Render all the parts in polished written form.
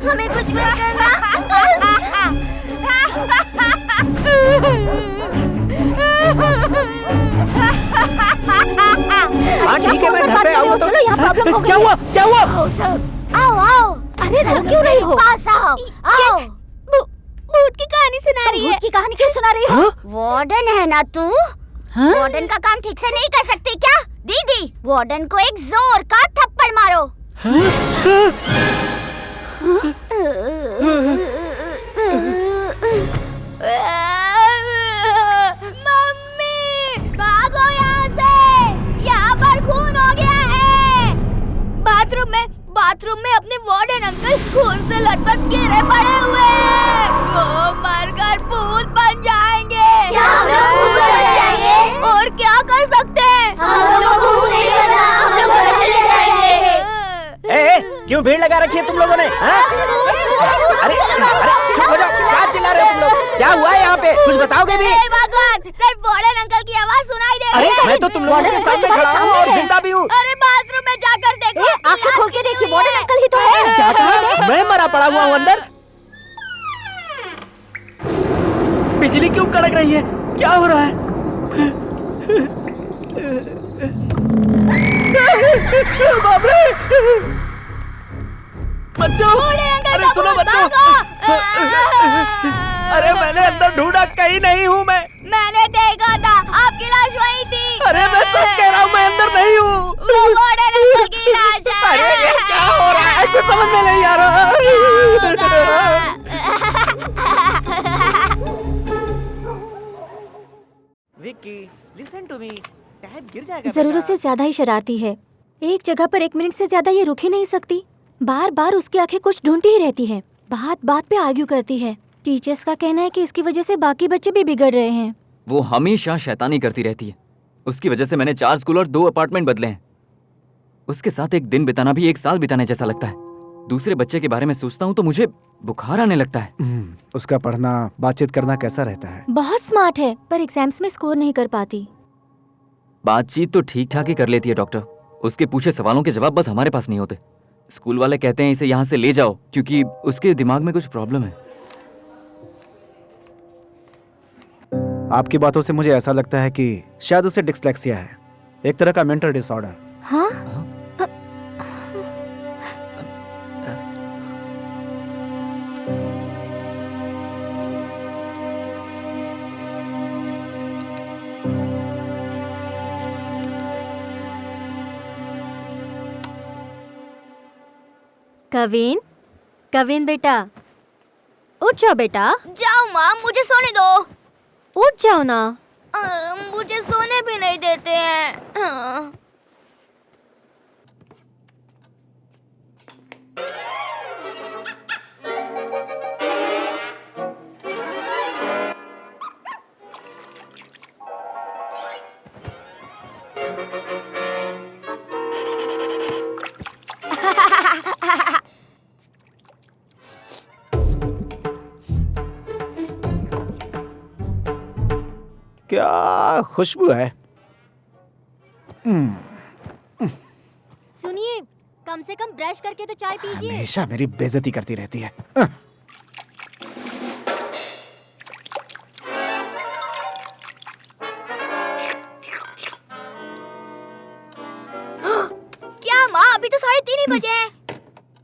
हमें कुछ मत करना। हाँ ठीक है, मैं घर पे आऊँ तो। चलो, यहाँ प्रॉब्लम हो गई। क्या हुआ? क्या हुआ? आओ सब, आओ। अरे रो क्यों रही हो? पास आओ। भूत की कहानी सुना रही है। भूत की कहानी क्यों सुना रही हो? वार्डन है ना तू? वार्डन का काम ठीक से नहीं कर सकती क्या? दीदी, वार्डन को एक जोर का थप्पड़ मारो। मम्मी, भागो यहाँ से। यहाँ पर खून हो गया है। बाथरूम में अपने वार्डन अंकल खून से लथपथ गिरे पड़े हुए हैं। वो मरकर भूत बन जाएंगे। क्या हम लोग भूत बन जाएंगे? और क्या कर सकते हैं? हम लोग भूत नहीं करना, हम लोग घर चले जाएंगे। क्यों भीड़ लगा रखी है तुम लोगों ने? अरे चुप हो जाओ, क्या चिल्ला रहे हो तुम लोग? क्या हुआ है यहाँ पे? कुछ बताओगे भी? भगवान, सिर्फ वार्डन अंकल की आवाज सुनाई दे रही है। अरे मैं तो तुम लोगों के सामने खड़ा हूँ और जिंदा भी हूँ। अरे बाथरूम में जाकर देखो। आंखें खोल के देखिए, वार्डन अंकल ही तो है। क्या कहा? मैं मरा पड़ा हुआ हूँ अंदर? बिजली क्यों कड़क रही है? क्या हो रहा है? बाप रे! बच्चों! अरे सुनो बच्चों! अरे मैंने अंदर ढूंढा, कहीं नहीं हूँ मैं। मैंने देखा था, आपकी लाश वहीं थी। अरे मैं सच कह रहा हूँ, मैं अंदर नहीं हूँ। वो वार्डन अंकल की लाश है। अरे ये क्या हो रहा है? कुछ समझ में नहीं आ रहा। Vicky, listen to me. Tab गिर जाएगा। जरूरत से ज्यादा ही शरारती है। एक जगह पर 1 मिनट से ज्यादा ये रुक ही नहीं सकती। बार बार उसकी आंखें कुछ ढूंढती ही रहती है। बात बात पे आर्ग्यू करती है। टीचर्स का कहना है कि इसकी वजह से बाकी बच्चे भी बिगड़ रहे हैं। वो हमेशा शैतानी करती रहती है। उसकी वजह से मैंने 4 स्कूल और 2 अपार्टमेंट बदले हैं। उसके साथ एक दिन बिताना भी 1 साल बिताने जैसा लगता है। दूसरे बच्चे के बारे में सोचता हूँ तो मुझे बुखार आने लगता है। उसका पढ़ना, बातचीत करना कैसा रहता है? बहुत स्मार्ट है, पर एग्जाम्स में स्कोर नहीं कर पाती। बातचीत तो ठीक ठाक ही कर लेती है डॉक्टर। उसके पूछे सवालों के जवाब बस हमारे पास नहीं होते। स्कूल वाले कहते हैं इसे यहाँ से ले जाओ क्योंकि उसके दिमाग में कुछ प्रॉब्लम है। आपकी बातों से मुझे ऐसा लगता है कि शायद उसे डिस्लेक्सिया है, एक तरह का मेंटल डिसऑर्डर। हाँ? कविन बेटा, उठ जाओ बेटा। जाओ माँ, मुझे सोने दो। उठ जाओ ना। मुझे सोने भी नहीं देते हैं। क्या खुशबू है। सुनिए, कम से कम ब्रश करके तो चाय पीजिए। हमेशा मेरी बेइज्जती करती रहती है। क्या माँ, अभी तो 3:30 ही बजे हैं।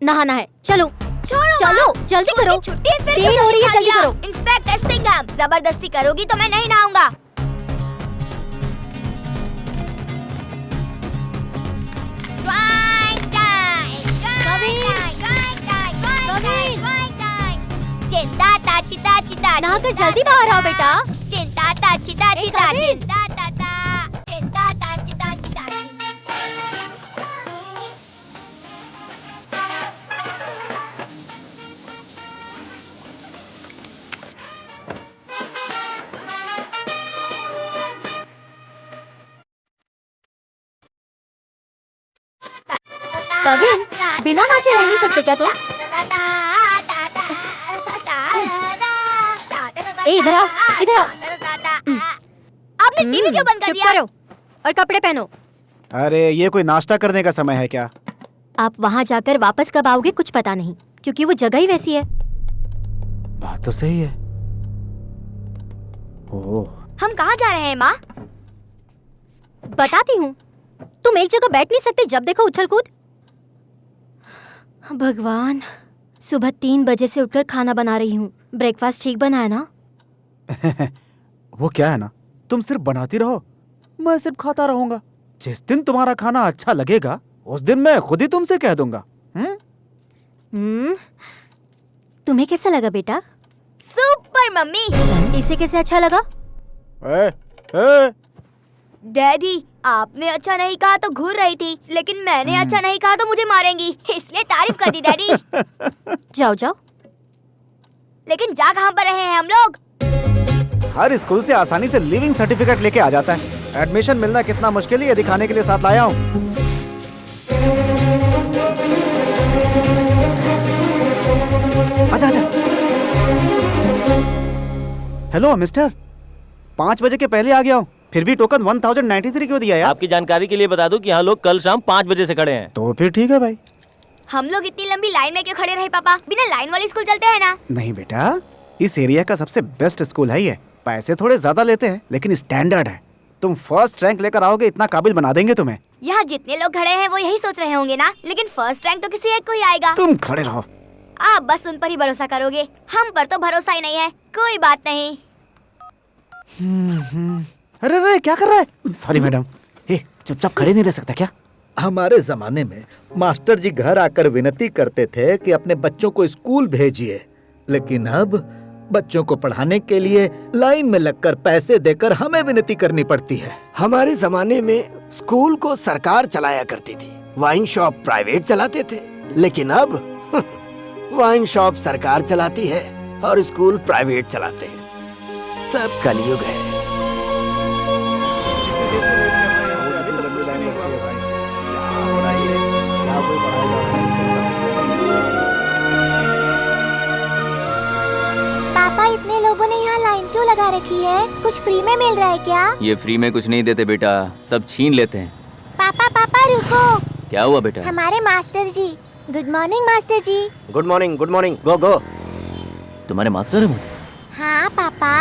नहाना है, चलो छोड़ो चलो, माँ। जल्दी स्कूल करो। की छुट्टी फिर 3 हो रही है, जल्दी करो। इंस्पेक्टर सिंघम, जबरदस्ती करोगी तो मैं नहीं नहाऊंगा। चिंता ताची ताची ताची। नहाकर जल्दी बाहर आओ बेटा। चिंता ताची ताची ताची। चिंता ताता, चिंता ताची ताची ताची। कविन, बिना नाचे रह नहीं सकते क्या तुम? इधर आओ, इधर आओ। आपने टीवी क्यों बंद कर चुप दिया? करो और कपड़े पहनो। अरे ये कोई नाश्ता करने का समय है क्या? आप वहाँ जाकर वापस कब आओगे कुछ पता नहीं, क्योंकि वो जगह ही वैसी है। बात तो सही है। ओह, हम कहाँ जा रहे हैं माँ? बताती हूँ। तुम एक जगह बैठ नहीं सकते जब देखो उछल कूद। भगवान, सुबह 3 बजे से उठकर खाना बना रही हूँ। ब्रेकफास्ट ठीक बना है ना? वो क्या है ना, तुम सिर्फ बनाती रहो, मैं सिर्फ खाता रहूंगा। जिस दिन तुम्हारा खाना अच्छा लगेगा उस दिन मैं खुद ही तुमसे कह दूंगा। तुम्हें कैसा लगा बेटा? Super mummy. इसे कैसे अच्छा लगा? डैडी, आपने अच्छा नहीं कहा तो घूर रही थी, लेकिन मैंने अच्छा नहीं कहा तो मुझे मारेंगी, इसलिए तारीफ कर दी डैडी। जाओ जाओ। लेकिन जा कहाँ पर रहे हैं हम लोग? हर स्कूल से आसानी से लिविंग सर्टिफिकेट लेके आ जाता है। एडमिशन मिलना कितना मुश्किल है ये दिखाने के लिए साथ लाया हूँ। आजा आजा। हेलो मिस्टर, 5 बजे के पहले आ गया हूँ, फिर भी टोकन 1093 क्यों दिया यार? आपकी जानकारी के लिए बता दूं कि यहाँ लोग कल शाम 5 बजे से खड़े हैं। तो फिर ठीक है भाई। हम लोग इतनी लंबी लाइन में क्यों खड़े रहे पापा? बिना लाइन वाली स्कूल चलते हैं ना? नहीं बेटा, इस एरिया का सबसे बेस्ट स्कूल है ये। पैसे थोड़े ज्यादा लेते हैं लेकिन स्टैंडर्ड है। तुम फर्स्ट रैंक लेकर आओगे, इतना काबिल बना देंगे तुम्हें। यहाँ जितने लोग खड़े हैं वो यही सोच रहे होंगे ना, लेकिन फर्स्ट रैंक तो किसी एक को ही आएगा। तुम खड़े रहो। आप बस उन पर ही भरोसा करोगे, हम पर तो भरोसा ही नहीं है। कोई बात नहीं। अरे अरे क्या कर रहा है? Sorry madam. चुपचाप खड़े नहीं रह सकता क्या? हमारे जमाने में मास्टर जी घर आकर विनती करते थे कि अपने बच्चों को स्कूल भेजिए, लेकिन अब बच्चों को पढ़ाने के लिए लाइन में लगकर पैसे देकर हमें विनती करनी पड़ती है। हमारे जमाने में स्कूल को सरकार चलाया करती थी, वाइन शॉप प्राइवेट चलाते थे, लेकिन अब वाइन शॉप सरकार चलाती है और स्कूल प्राइवेट चलाते हैं। सब कलयुग है। पापा, इतने लोगों ने यहाँ लाइन क्यों लगा रखी है? कुछ फ्री में मिल रहा है क्या? ये फ्री में कुछ नहीं देते बेटा, सब छीन लेते हैं। पापा पापा रुको। क्या हुआ बेटा? हमारे master ji. Good morning master ji. Good morning, good morning. Go go. तुम्हारे मास्टर है वो? हाँ पापा।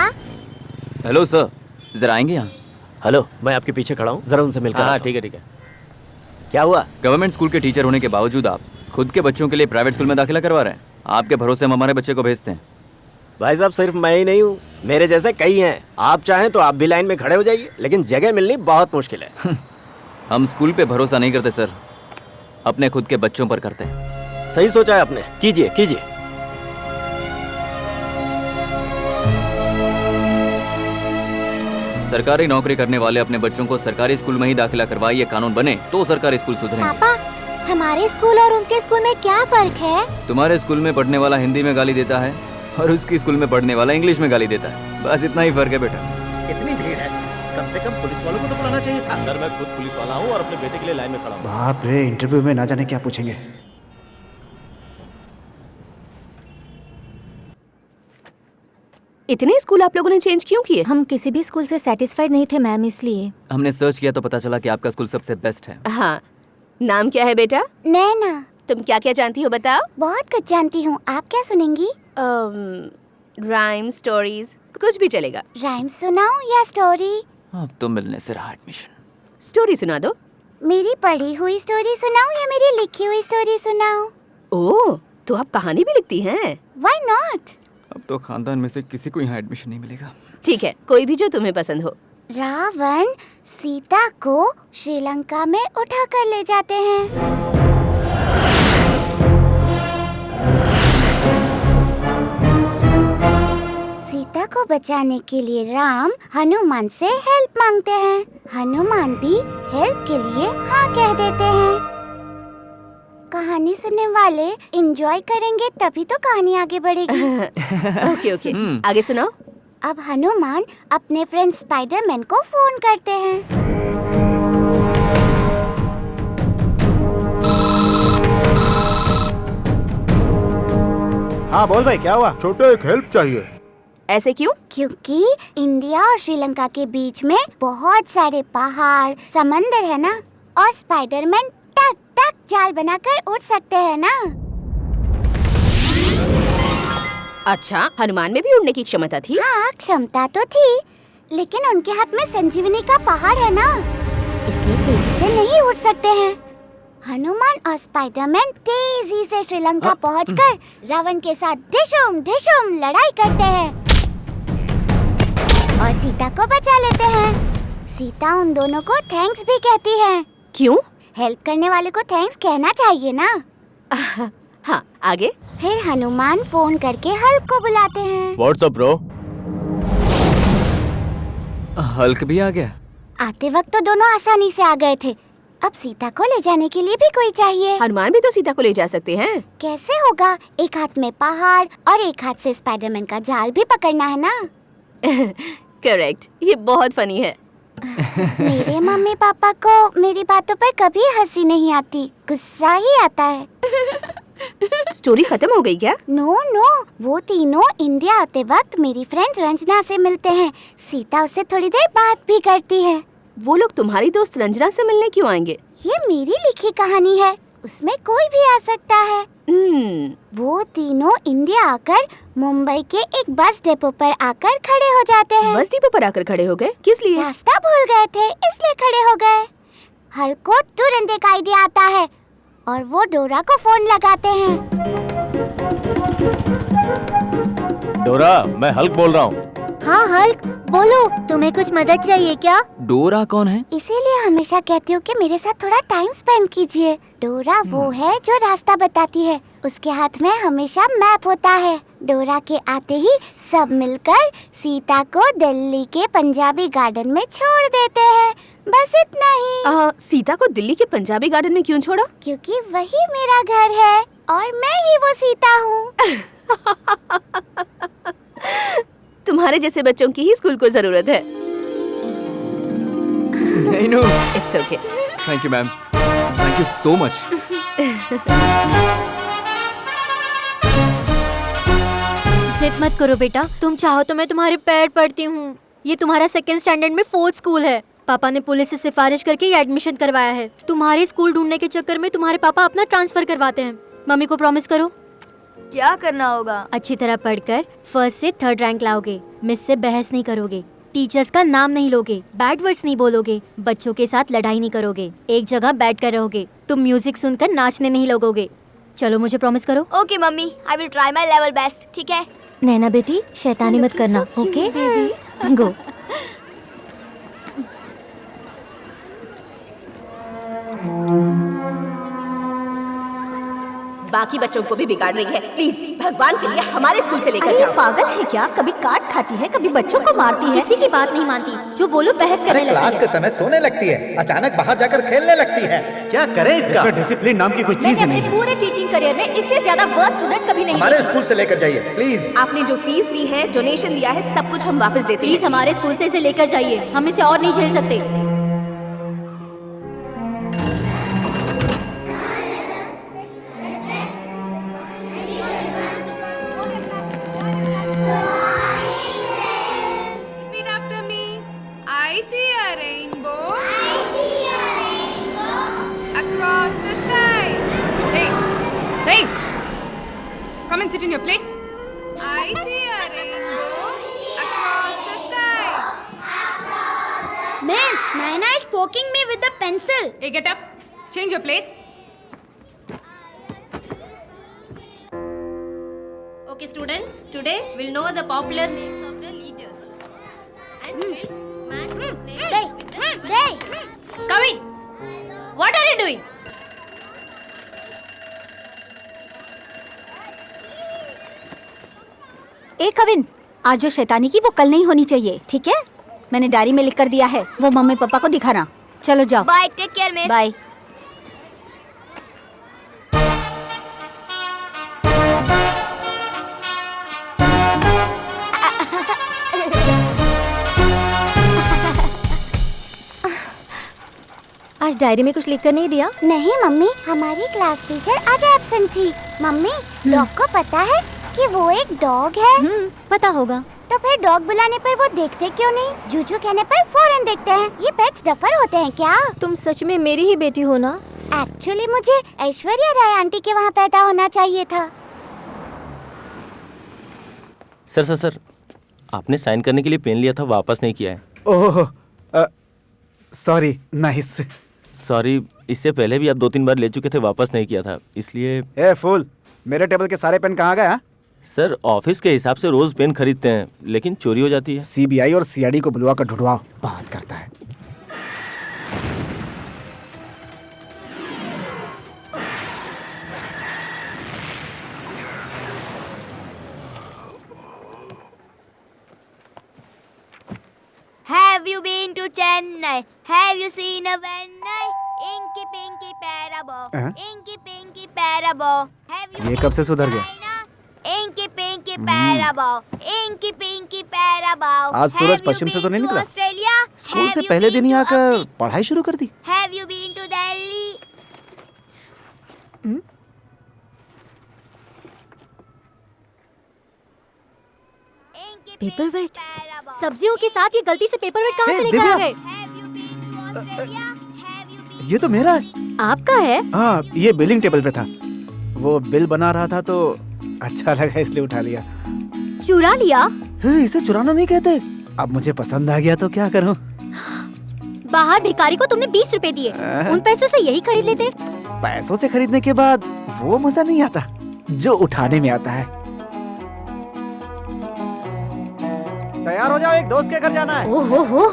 हेलो सर, जरा आएंगे यहाँ? हेलो, मैं आपके पीछे खड़ा हूँ, जरा उनसे मिलकर। हाँ ठीक है ठीक है। क्या हुआ? गवर्नमेंट स्कूल के टीचर होने के बावजूद आप खुद के बच्चों के लिए प्राइवेट स्कूल में दाखिला करवा रहे हैं। आपके भरोसे हम हमारे बच्चे को भेजते हैं। भाई साहब, सिर्फ मैं ही नहीं हूँ, मेरे जैसे कई हैं। आप चाहें तो आप भी लाइन में खड़े हो जाइए, लेकिन जगह मिलनी बहुत मुश्किल है। हम स्कूल पे भरोसा नहीं करते सर, अपने खुद के बच्चों पर करते हैं। सही सोचा है आपने, कीजिए कीजिए। सरकारी नौकरी करने वाले अपने बच्चों को सरकारी स्कूल में ही दाखिला करवाए, ये कानून बने तो सरकारी स्कूल सुधरेंगे। पापा, हमारे स्कूल और उनके स्कूल में क्या फर्क है? तुम्हारे स्कूल में पढ़ने वाला हिंदी में गाली देता है और उसकी स्कूल में पढ़ने वाला इंग्लिश में गाली देता है, बस इतना ही फर्क है बेटा। इतनी भीड़ है, कम से कम पुलिस वालों को तो बुलाना चाहिए था। सर, मैं खुद पुलिस वाला हूँ और अपने बेटे के लिए लाइन में खड़ा हूँ। बाप रे, इंटरव्यू में ना जाने क्या पूछेंगे। इतने स्कूल आप लोगों ने चेंज क्यों किए? हम किसी भी स्कूल से सेटिस्फाइड नहीं थे मैम, इसलिए। हमने सर्च किया तो पता चला कि आपका स्कूल सबसे बेस्ट है। हाँ, नाम क्या है बेटा? नैना। तुम क्या क्या जानती हो बताओ? बहुत कुछ जानती हूँ, आप क्या सुनेंगी? राइम, स्टोरीज, कुछ भी चलेगा। राइम सुनाऊं या स्टोरी? अब तो मिलने से रहा एडमिशन। स्टोरी सुना दो। मेरी पढ़ी हुई स्टोरी सुनाऊं या मेरी लिखी हुई स्टोरी सुनाऊं? ओह, तो आप कहानी भी लिखती हैं? Why not? अब तो खानदान में से किसी को यहाँ एडमिशन नहीं मिलेगा। ठीक है, कोई भी जो तुम्हें पसंद हो। रावण सीता को श्रीलंका में उठा कर ले जाते हैं। सीता को बचाने के लिए राम हनुमान से हेल्प मांगते हैं। हनुमान भी हेल्प के लिए हाँ कह देते हैं। कहानी सुनने वाले एंजॉय करेंगे तभी तो कहानी आगे बढ़ेगी। ओके ओके, आगे सुनाओ। अब हनुमान अपने फ्रेंड स्पाइडरमैन को फोन करते हैं। हाँ बोल भाई, क्या हुआ? छोटे, एक हेल्प चाहिए। ऐसे क्यों? क्योंकि इंडिया और श्रीलंका के बीच में बहुत सारे पहाड़ समंदर है ना, और स्पाइडरमैन टक टक जाल बनाकर उड़ सकते हैं ना। अच्छा, हनुमान में भी उड़ने की क्षमता थी? हाँ, क्षमता तो थी, लेकिन उनके हाथ में संजीवनी का पहाड़ है ना, इसलिए तेजी से नहीं उड़ सकते हैं। हनुमान और स्पाइडरमैन तेजी से श्रीलंका पहुंचकर रावण के साथ ढिशुम ढिशुम लड़ाई करते हैं और सीता को बचा लेते हैं। सीता उन दोनों को थैंक्स भी कहती है। क्यों? हेल्प करने वाले को थैंक्स कहना चाहिए ना। हाँ, आगे? फिर हनुमान फोन करके हल्क को बुलाते हैं। WhatsApp bro? हल्क भी आ गया? आते वक्त तो दोनों आसानी से आ गए थे, अब सीता को ले जाने के लिए भी कोई चाहिए। हनुमान भी तो सीता को ले जा सकते हैं। कैसे होगा? एक हाथ में पहाड़ और एक हाथ से स्पाइडरमैन का जाल भी पकड़ना है ना। करेक्ट, ये बहुत फनी है। मेरे मम्मी पापा को मेरी बातों पर कभी हंसी नहीं आती, गुस्सा ही आता है। स्टोरी खत्म हो गई क्या? नो, वो तीनों इंडिया आते वक्त मेरी फ्रेंड रंजना से मिलते हैं। सीता उससे थोड़ी देर बात भी करती है। वो लोग तुम्हारी दोस्त रंजना से मिलने क्यों आएंगे? ये मेरी लिखी कहानी है, उसमें कोई भी आ सकता है। वो तीनों इंडिया आकर मुंबई के एक बस डिपो पर आकर खड़े हो जाते हैं। बस डिपो पर आकर खड़े हो गए? किस लिए? रास्ता भूल गए थे, इसलिए खड़े हो गए। हल्क को तुरंत एक आइडिया आता है और वो डोरा को फोन लगाते हैं। डोरा, मैं हल्क बोल रहा हूँ। हाँ हल्क, बोलो, तुम्हें कुछ मदद चाहिए क्या? डोरा कौन है? इसीलिए हमेशा कहती हूँ कि मेरे साथ थोड़ा टाइम स्पेंड कीजिए। डोरा वो है जो रास्ता बताती है, उसके हाथ में हमेशा मैप होता है। डोरा के आते ही सब मिलकर सीता को दिल्ली के पंजाबी गार्डन में छोड़ देते हैं। बस इतना ही। सीता को दिल्ली के पंजाबी गार्डन में क्यों छोड़ा? क्योंकि वही मेरा घर है और मैं ही वो सीता हूँ। तुम्हारे जैसे बच्चों की ही स्कूल को जरूरत है। नहीं no. It's okay. Thank you ma'am, thank you so much. जिद मत करो बेटा, तुम चाहो तो मैं तुम्हारे पैर पड़ती हूँ। ये तुम्हारा सेकंड स्टैंडर्ड में 4th स्कूल है। पापा ने पुलिस से सिफारिश करके ये एडमिशन करवाया है। तुम्हारे स्कूल ढूंढने के चक्कर में तुम्हारे पापा अपना ट्रांसफर करवाते हैं। मम्मी को प्रॉमिस करो। क्या करना होगा? अच्छी तरह पढ़कर 1st से 3rd रैंक लाओगे। मिस से बहस नहीं करोगे, टीचर्स का नाम नहीं लोगे, बैड वर्ड्स नहीं बोलोगे, बच्चों के साथ लड़ाई नहीं करोगे, एक जगह बैठ कर रहोगे। तुम म्यूजिक सुनकर नाचने नहीं लगोगे। चलो मुझे प्रॉमिस करो। Okay mummy, I will try my level best. ठीक है? नैना बेटी, शैतानी मत करना, ओके? गो। बाकी बच्चों को भी बिगाड़ रही है। प्लीज भगवान के लिए हमारे स्कूल से लेकर जाओ। पागल है क्या? कभी काट खाती है, कभी बच्चों को मारती है। किसी की बात नहीं मानती, जो बोलो बहस करने लगती क्लास है। के समय सोने लगती है, अचानक बाहर जाकर खेलने लगती है। क्या करें इसका? डिसिप्लिन नाम की कोई चीज मैंने ही अपने नहीं है। पूरे टीचिंग करियर में इससे ज्यादा वर्स्ट स्टूडेंट कभी नहीं हमारे देखा। स्कूल से लेकर जाइए प्लीज। आपने जो फीस दी है, डोनेशन दिया है, सब कुछ हम वापस देते प्लीज हैं। हमारे स्कूल से इसे लेकर जाइए, हम इसे और नहीं झेल सकते। Repeat after me. I see a rainbow. Across the sky. Hey! Come and sit in your place. I see a rainbow. Across the sky. Miss, Naina is poking me with the pencil. Hey, get up. Change your place. Okay, students, today we'll know the popular names of the leaders. And we'll match those names with the given pictures. Kavin, what are you doing? ए कविन, आज जो शैतानी की वो कल नहीं होनी चाहिए, ठीक है? मैंने डायरी में लिख कर दिया है, वो मम्मी पापा को दिखाना। चलो जाओ। Bye, take care miss. Bye. आज डायरी में कुछ लिखकर नहीं दिया? नहीं मम्मी, हमारी क्लास टीचर आज एब्सेंट थी। मम्मी, डॉग को पता है कि वो एक डॉग है? पता होगा। तो फिर डॉग बुलाने पर वो देखते क्यों नहीं? जूजू कहने पर फौरन देखते हैं। ये पेट्स डफर होते हैं क्या? तुम सच में मेरी ही बेटी हो ना? एक्चुअली मुझे ऐश्वर्या राय आंटी के वहाँ पैदा होना चाहिए था। सर आपने साइन करने के लिए पेन लिया था, वापस नहीं किया है। Oh sorry. नाइस। सॉरी, इससे पहले भी आप 2-3 बार ले चुके थे, वापस नहीं किया था, इसलिए। ए फूल, मेरे टेबल के सारे पेन कहाँ गए? हाँ? सर ऑफिस के हिसाब से रोज पेन खरीदते हैं, लेकिन चोरी हो जाती है। सीबीआई और सीआईडी को बुलवा कर ढूंढवाओ, बात करता है। Have you been to Chennai? Have you seen a Chennai? Inky Pinky Parabo. Inky Pinky Parabo. Have you ये कब से सुधर गया? Inky Pinky Parabo. Inky Pinky Parabo. आज सूरज पश्चिम से तो नहीं निकला? स्कूल से पहले दिन ही आकर पढ़ाई शुरू कर दी। Have you been to Delhi? Paperweight? सब्जियों के साथ ये गलती से पेपर वेट कहाँ से लेकर आ गए? ये तो मेरा है। आपका है? हाँ, ये बिलिंग टेबल पे था। वो बिल बना रहा था तो अच्छा लगा इसलिए उठा लिया। चुरा लिया? इसे चुराना नहीं कहते। अब मुझे पसंद आ गया तो क्या करूं? बाहर भिखारी को तुमने 20 रुपए दिए, उन पैसों से यही खरीद लेते। पैसों से खरीदने के बाद वो मजा नहीं आता जो उठाने में आता है। तैयार हो जाओ, एक दोस्त के घर जाना है। ओहो।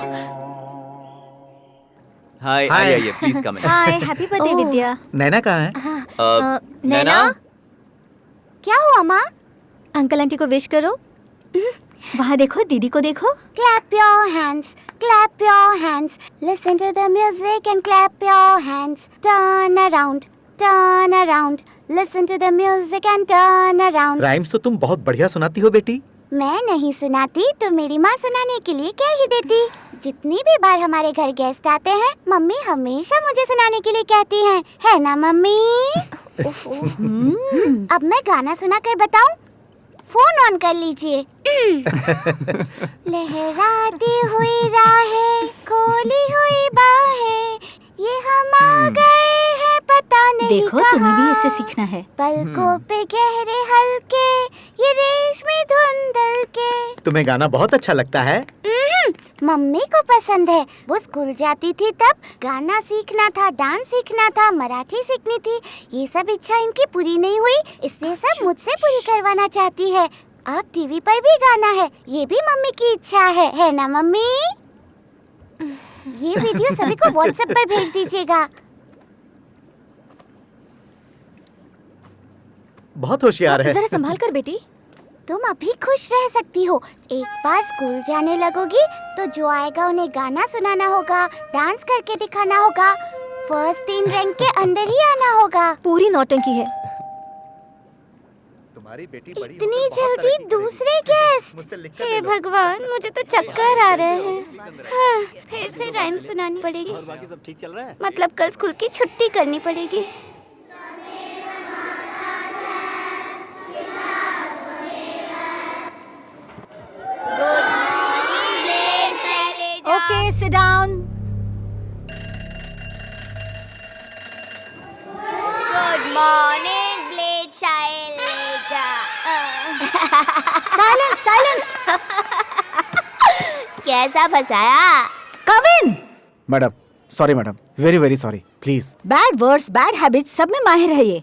हाय, आइए, please come in. Hi, happy birthday Vidya. Naina कहाँ है? नैना? क्या हुआ माँ? अंकल आंटी को विश करो। वहाँ देखो, दीदी को देखो। Clap your hands, clap your hands. Listen to the music and clap your hands. Turn around, turn around. Listen to the music and turn around. Rhymes तो तुम बहुत बढ़िया सुनाती हो बेटी। मैं नहीं सुनाती तो मेरी माँ सुनाने के लिए कह ही देती। जितनी भी बार हमारे घर गेस्ट आते हैं, मम्मी हमेशा मुझे सुनाने के लिए कहती हैं, है ना मम्मी? अब मैं गाना सुना कर बताऊं? फोन ऑन कर लीजिए। लहराती हुई राहें, खोली हुई बाहें, ये हम आ गए हैं पता नहीं देखो, तुम्हें भी इससे सीखना है। पलकों पे गहरे हल्के, ये रेशमी धुंधल के। तुम्हें गाना बहुत अच्छा लगता है। मम्मी को पसंद है। वो स्कूल जाती थी तब गाना सीखना था, डांस सीखना था, मराठी सीखनी थी। ये सब इच्छा इनकी पूरी नहीं हुई, इसलिए सब मुझसे पूरी करवाना चाहती है। अब टीवी पर भी गाना है, ये भी मम्मी की इच्छा है ना मम्मी? ये वीडियो सभी को व्हाट्सएप पर भेज दीजिएगा। बहुत होशियार है। जरा संभाल कर बेटी। तुम अभी खुश रह सकती हो। एक बार स्कूल जाने लगोगी तो जो आएगा उन्हें गाना सुनाना होगा, डांस करके दिखाना होगा, फर्स्ट 3 रैंक के अंदर ही आना होगा। पूरी नौटंकी है। तुम्हारी बेटी बड़ी इतनी जल्दी दूसरे गेस्ट? हे भगवान, मुझे तो चक्कर आ रहे हैं। हाँ, फिर से राइम सुनानी पड़ेगी। बाकी सब ठीक चल रहा है? मतलब कल स्कूल की छुट्टी करनी पड़ेगी। Okay, sit down. Good morning, Blade Shaileja. Silence, silence. कैसा फंसाया? Come in. Madam, sorry madam, very very sorry, please. Bad words, bad habits सब में माहिर है ये।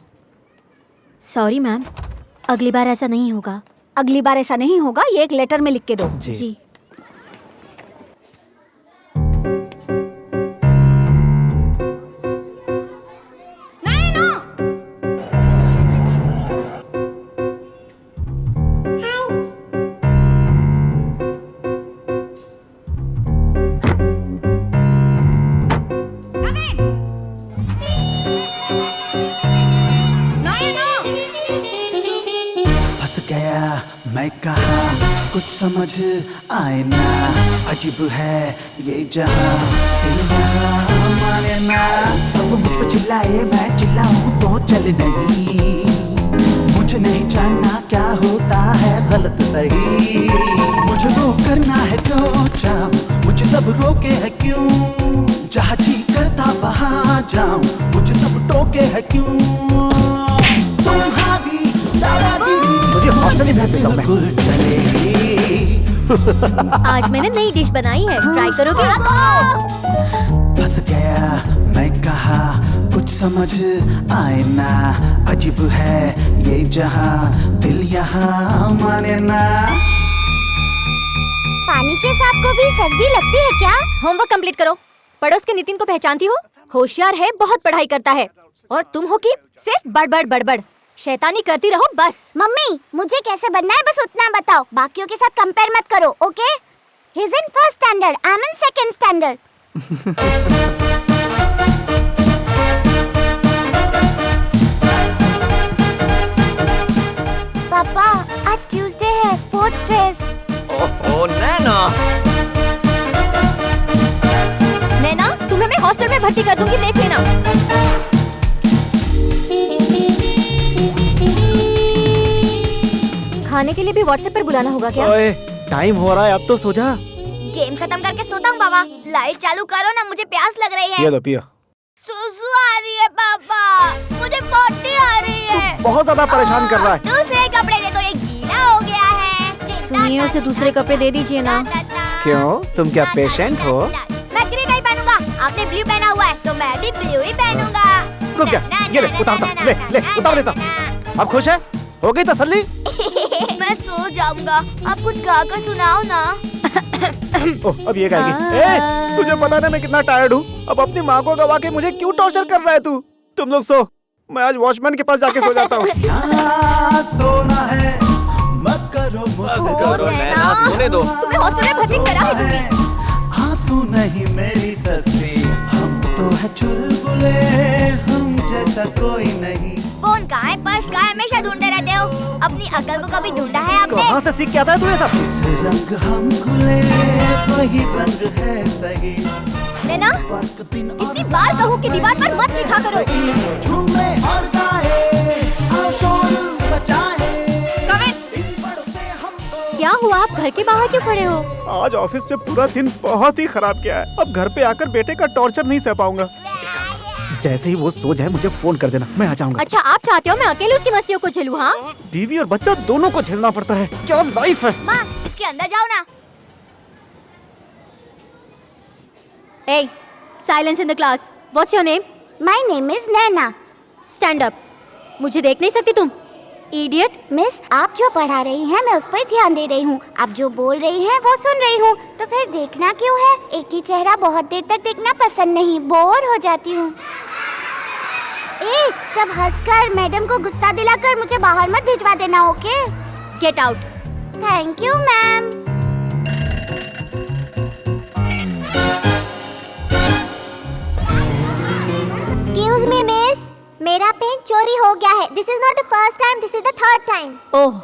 सॉरी मैम, अगली बार ऐसा नहीं होगा। अगली बार ऐसा नहीं होगा, ये एक लेटर में लिख के दो। जी। मैं कहा कुछ समझ आए ना, अजीब है ये जहां, दिल यहाँ माने ना। सब मुझ पर चिल्लाए, मैं चिल्लाऊं तो चल नहीं। मुझे नहीं जानना क्या होता है गलत सही। मुझे वो करना है जो चाहूं, मुझे सब रोके है क्यों। जहाँ जी करता वहाँ जाऊं, मुझे सब रोके है क्यों तुम्हारी दादागिरी मुझे हॉस्टल ही भेज देता हूँ मैं। आज मैंने नई डिश बनाई है, ट्राई करोगे? फंस गया मैं कहा कुछ समझ आए ना अजीब है ये जहां दिल यहाँ माने ना। पानी के सांप को भी सर्दी लगती है क्या? होमवर्क कंप्लीट करो। पड़ोस के नितिन को पहचानती हो? होशियार है, बहुत पढ़ाई करता है। और तुम हो कि सिर्फ बड़बड़ बड़बड़, शैतानी करती रहो बस। मम्मी मुझे कैसे बनना है बस उतना बताओ, बाकियों के साथ कंपेयर मत करो, okay? He is in first standard, I am in second standard. पापा आज ट्यूसडे है, स्पोर्ट्स ड्रेस। ओह नैना, नैना तुम्हें मैं हॉस्टल में भर्ती कर दूंगी, देख लेना। खाने के लिए भी व्हाट्सएप पर बुलाना होगा क्या? ओए टाइम हो रहा है, अब तो सो जा। गेम खत्म करके सोता हूँ बाबा। लाइट चालू करो ना, मुझे प्यास लग रही है। ये लो पियो। सुसु आ रही है पापा, मुझे पोटी आ रही है। बहुत ज्यादा परेशान कर रहा है। दूसरे कपड़े दे दो, ये गीला हो गया है। सुनिए उसे दूसरे कपड़े दे दीजिए ना। क्यों, तुम क्या पेशेंट हो? मैं ग्रीन नहीं पहनूंगा, आपने ब्लू पहना हुआ है तो मैं भी ब्लू ही पहनूंगा। रुक जा, ये ले उतारता हूँ, ले ले उतार देता हूँ। अब खुश है? हो गई तसल्ली? मैं सो जाऊंगा, आप कुछ गा कर सुनाओ ना। ओह, अब ये गाएगी। ए, तुझे पता नहीं मैं कितना टायर्ड हूँ। अब अपनी माँ को गवा के मुझे क्यों टॉर्चर कर रहा है तू? तुम लोग सो, मैं आज वॉचमैन के पास जाके सो जाता हूँ। सोना है मत करो मुझसे नैना, सोने दो। तुम्हें हॉस्टल में भर्ती करा है दूंगी। आंसू नहीं मेरी सस्ती, हम तो है चुलबुले, हम जैसा कोई नहीं। फोन कहाँ है, पर्स कहाँ है, हमेशा ढूंढते रहते हो। अपनी अकल को कभी ढूंढा है आपने? कहाँ से सीख के आता है तू ये सब? इस रंग हम खुले वही रंग है सही। नैना कितनी बार कहूँ कि दीवार पर मत लिखा करो। झूमे और गाए, आओ शोर मचाए। क्या हुआ, आप घर के बाहर क्यों खड़े हो? आज ऑफिस में पूरा दिन बहुत ही खराब गया है। अब घर पे आकर बेटे का टॉर्चर नहीं सह पाऊंगा। जैसे ही वो सो जाए मुझे फोन कर देना, मैं आ जाऊंगा। अच्छा आप चाहते हो मैं अकेले उसकी मस्तियों को झेलूं? हाँ, बीवी और बच्चा दोनों को झेलना पड़ता है, क्या लाइफ है। माँ इसके अंदर जाओ ना। Hey, silence in the class. What's your name? My name is Naina. Stand up. मुझे देख नहीं सकती तुम? Idiot. मिस आप जो पढ़ा रही हैं मैं उस पर ध्यान दे रही हूँ, आप जो बोल रही हैं वो सुन रही हूँ, तो फिर देखना क्यों है? एक ही चेहरा बहुत देर तक देखना पसंद नहीं, बोर हो जाती हूँ। सब हंसकर मैडम को गुस्सा दिलाकर मुझे बाहर मत भिजवा देना, okay? Get out. Thank you ma'am. Excuse me, miss. मेरा पेन चोरी हो गया है। This is not the first time, this is the third time. ओह,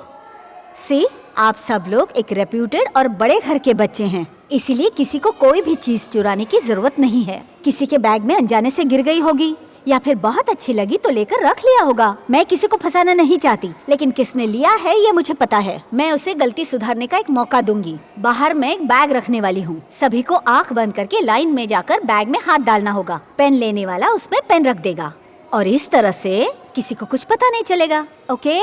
सी आप सब लोग एक रेप्यूटेड और बड़े घर के बच्चे हैं, इसीलिए किसी को कोई भी चीज चुराने की जरूरत नहीं है। किसी के बैग में अनजाने से गिर गई होगी या फिर बहुत अच्छी लगी तो लेकर रख लिया होगा। मैं किसी को फंसाना नहीं चाहती, लेकिन किसने लिया है ये मुझे पता है। मैं उसे गलती सुधारने का एक मौका दूंगी। बाहर मैं एक बैग रखने वाली हूँ, सभी को आंख बंद करके लाइन में जाकर बैग में हाथ डालना होगा। पेन लेने वाला उसमें पेन रख देगा और इस तरह से किसी को कुछ पता नहीं चलेगा, ओके?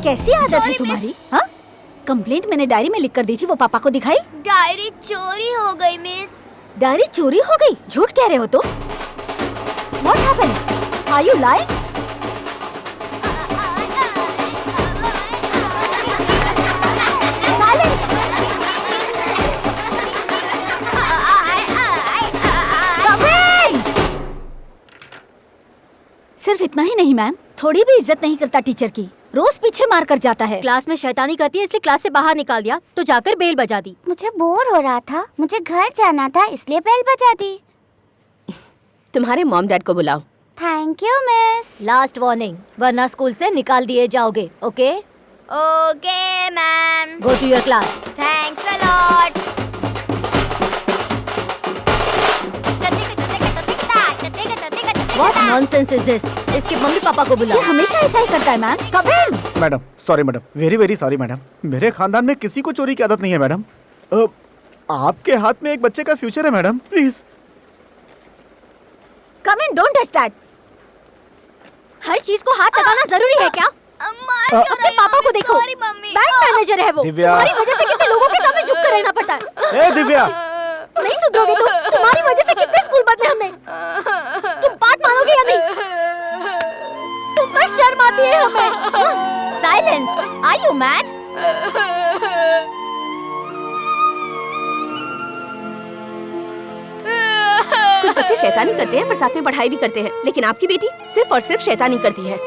कैसी आदत है तुम्हारी? हाँ, कंप्लेंट मैंने डायरी में लिख कर दी थी, वो पापा को दिखाई? डायरी चोरी हो गई मिस। डायरी चोरी हो गई? झूठ कह रहे हो तुम? What happened? Are you lying? Silence! सिर्फ इतना ही नहीं मैम, थोड़ी भी इज्जत नहीं करता टीचर की, रोज पीछे मार कर जाता है। क्लास में शैतानी करती है इसलिए क्लास से बाहर निकाल दिया, तो जाकर बेल बजा दी। मुझे बोर हो रहा था, मुझे घर जाना था, इसलिए बेल बजा दी। तुम्हारे मॉम डैड को बुलाओ। Thank thank you miss. Last warning, वरना स्कूल से निकाल दिए जाओगे। Okay okay ma'am. Go to your class. Thanks a lot. What nonsense is this? इसके मम्मी पापा को बुलाओ। ये हमेशा ऐसा ही करता है ma'am. Come in. Madam sorry madam, very very sorry madam. मेरे खानदान में किसी को चोरी की आदत नहीं है मैडम। आपके हाथ में एक बच्चे का फ्यूचर है madam, please. Come in, don't touch that. हर चीज को हाथ लगाना जरूरी है क्या? अपने पापा को देखो, बैंक मैनेजर है वो। दिव्या। तुम्हारी वजह से कितने लोगों के सामने झुक कर रहना पड़ता है। ए दिव्या, नहीं सुधरोगे तुम। तुम्हारी वजह से कितने स्कूल बदले हमने। तुम बात मानोगे या नहीं? तुमको शर्म आती है हमें। साइलेंस। Are you mad? कुछ बच्चे शैतानी करते हैं पर साथ में पढ़ाई भी करते हैं, लेकिन आपकी बेटी सिर्फ और सिर्फ शैतानी करती है।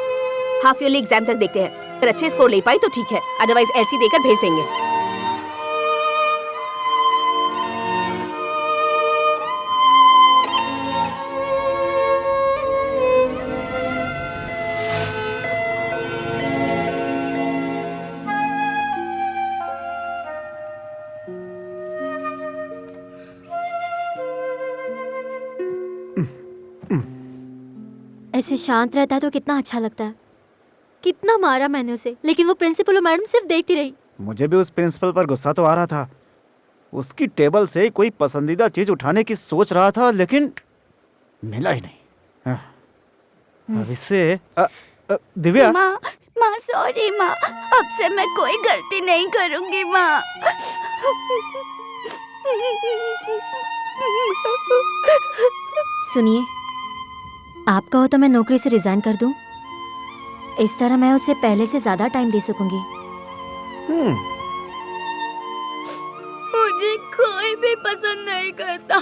हाफ ईयरली एग्जाम तक देखते हैं, अगर अच्छे स्कोर ले पाई तो ठीक है, अदरवाइज ऐसी देकर भेज देंगे। ऐसे शांत रहता है तो कितना अच्छा लगता है। कितना मारा मैंने उसे, लेकिन वो प्रिंसिपल और मैडम सिर्फ देखती रही। मुझे भी उस प्रिंसिपल पर गुस्सा तो आ रहा था। उसकी टेबल से कोई पसंदीदा चीज उठाने की सोच रहा था, लेकिन मिला ही नहीं। अब इससे दिव्या। माँ सॉरी माँ, अब से मैं कोई गलती नहीं करूँगी माँ। सुनिए, आपका हो तो मैं नौकरी से रिजाइन कर दूं। इस तरह मैं उसे पहले से ज्यादा टाइम दे सकूंगी। मुझे कोई भी पसंद नहीं करता।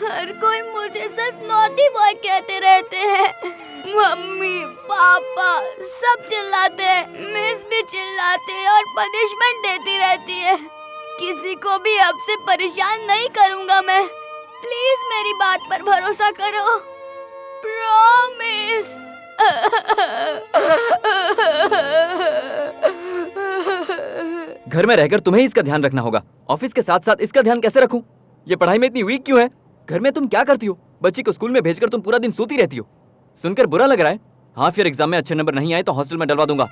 हर कोई मुझे सिर्फ नॉटी बॉय कहते रहते हैं। मम्मी पापा सब चिल्लाते हैं, मिस भी चिल्लाते हैं और पनिशमेंट देती रहती है। किसी को भी अब से परेशान नहीं करूंगा मैं। प्लीज मेरी बात पर भरोसा करो, प्रॉमिस। घर में रहकर तुम्हें इसका ध्यान रखना होगा, ऑफिस के साथ साथ इसका ध्यान कैसे रखूं? ये पढ़ाई में इतनी वीक क्यों है? घर में तुम क्या करती हो? बच्ची को स्कूल में भेजकर तुम पूरा दिन सोती रहती हो। सुनकर बुरा लग रहा है। हाफ ईयर एग्जाम में अच्छे नंबर नहीं आए तो हॉस्टल में डलवा दूंगा।